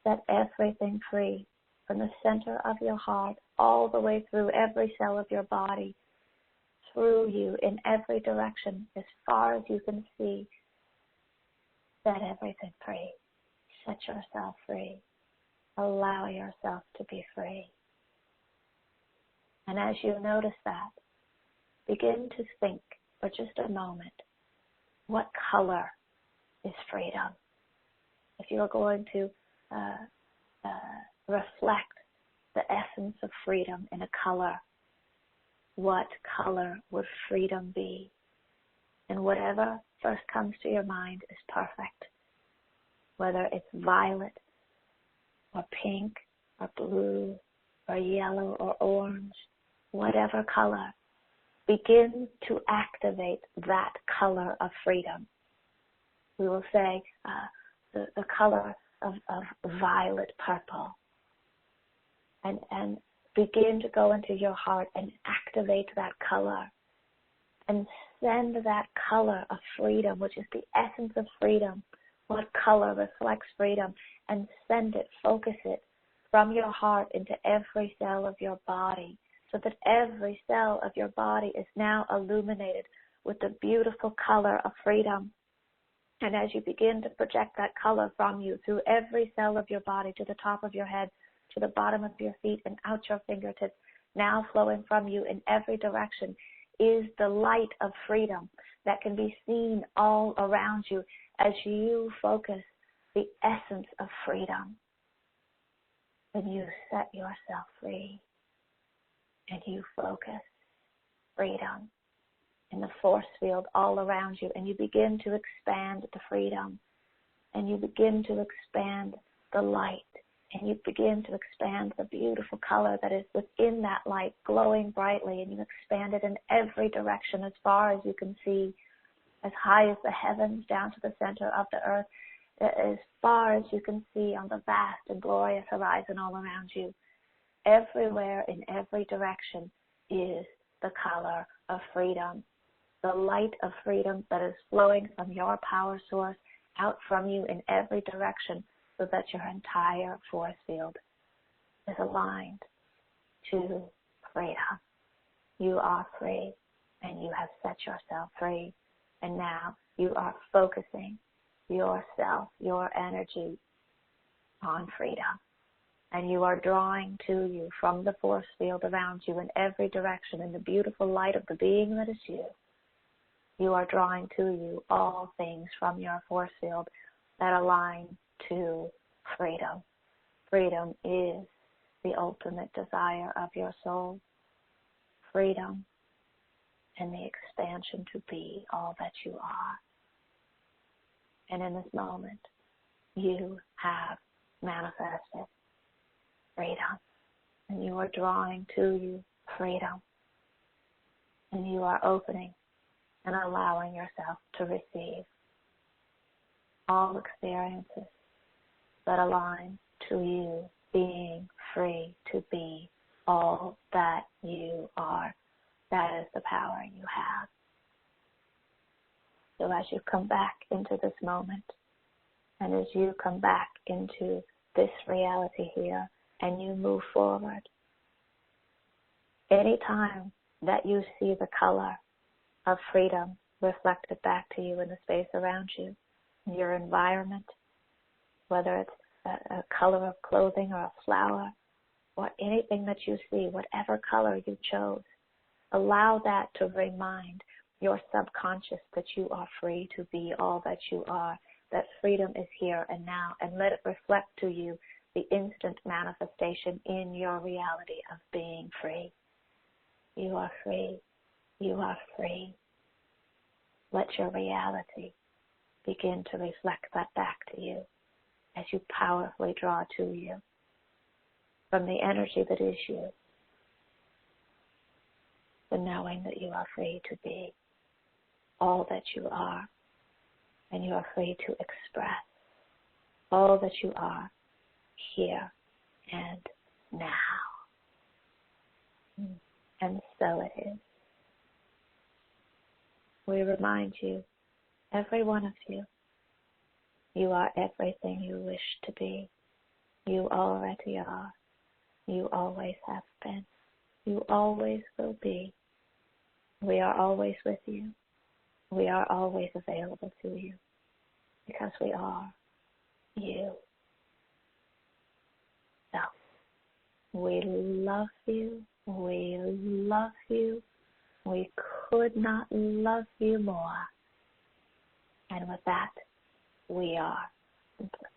Set everything free from the center of your heart all the way through every cell of your body, through you in every direction as far as you can see. Set everything free. Set yourself free. Allow yourself to be free. And as you notice that, begin to think for just a moment, what color is freedom? If you're going to reflect the essence of freedom in a color, what color would freedom be? And whatever first comes to your mind is perfect. Whether it's violet or pink or blue or yellow or orange, whatever color, begin to activate that color of freedom. We will say the color of violet purple. And begin to go into your heart and activate that color. And send that color of freedom, which is the essence of freedom. What color reflects freedom? And send it, focus it from your heart into every cell of your body, so that every cell of your body is now illuminated with the beautiful color of freedom. And as you begin to project that color from you through every cell of your body, to the top of your head, to the bottom of your feet, and out your fingertips, now flowing from you in every direction, is the light of freedom that can be seen all around you as you focus the essence of freedom. And you set yourself free. And you focus freedom in the force field all around you. And you begin to expand the freedom. And you begin to expand the light. And you begin to expand the beautiful color that is within that light, glowing brightly. And you expand it in every direction as far as you can see, as high as the heavens, down to the center of the earth, as far as you can see on the vast and glorious horizon all around you. Everywhere, in every direction, is the color of freedom, the light of freedom that is flowing from your power source out from you in every direction, so that your entire force field is aligned to freedom. You are free, and you have set yourself free. And now you are focusing yourself, your energy, on freedom. And you are drawing to you from the force field around you in every direction, in the beautiful light of the being that is you. You are drawing to you all things from your force field that align to freedom. Freedom is the ultimate desire of your soul. Freedom and the expansion to be all that you are. And in this moment, you have manifested freedom. And you are drawing to you freedom. And you are opening and allowing yourself to receive all experiences that align to you being free to be all that you are. That is the power you have. So as you come back into this moment, and as you come back into this reality here, and you move forward, anytime that you see the color of freedom reflected back to you in the space around you, in your environment, whether it's a color of clothing or a flower, or anything that you see, whatever color you chose, Allow that to remind your subconscious that you are free to be all that you are, that freedom is here and now, and let it reflect to you the instant manifestation in your reality of being free. You are free. You are free. Let your reality begin to reflect that back to you as you powerfully draw to you from the energy that is you, the knowing that you are free to be all that you are, and you are free to express all that you are here and now. And so it is. We remind you, every one of you, you are everything you wish to be. You already are. You always have been. You always will be. We are always with you. We are always available to you because we are you. So, we love you. We love you. We could not love you more. And with that, we are complete.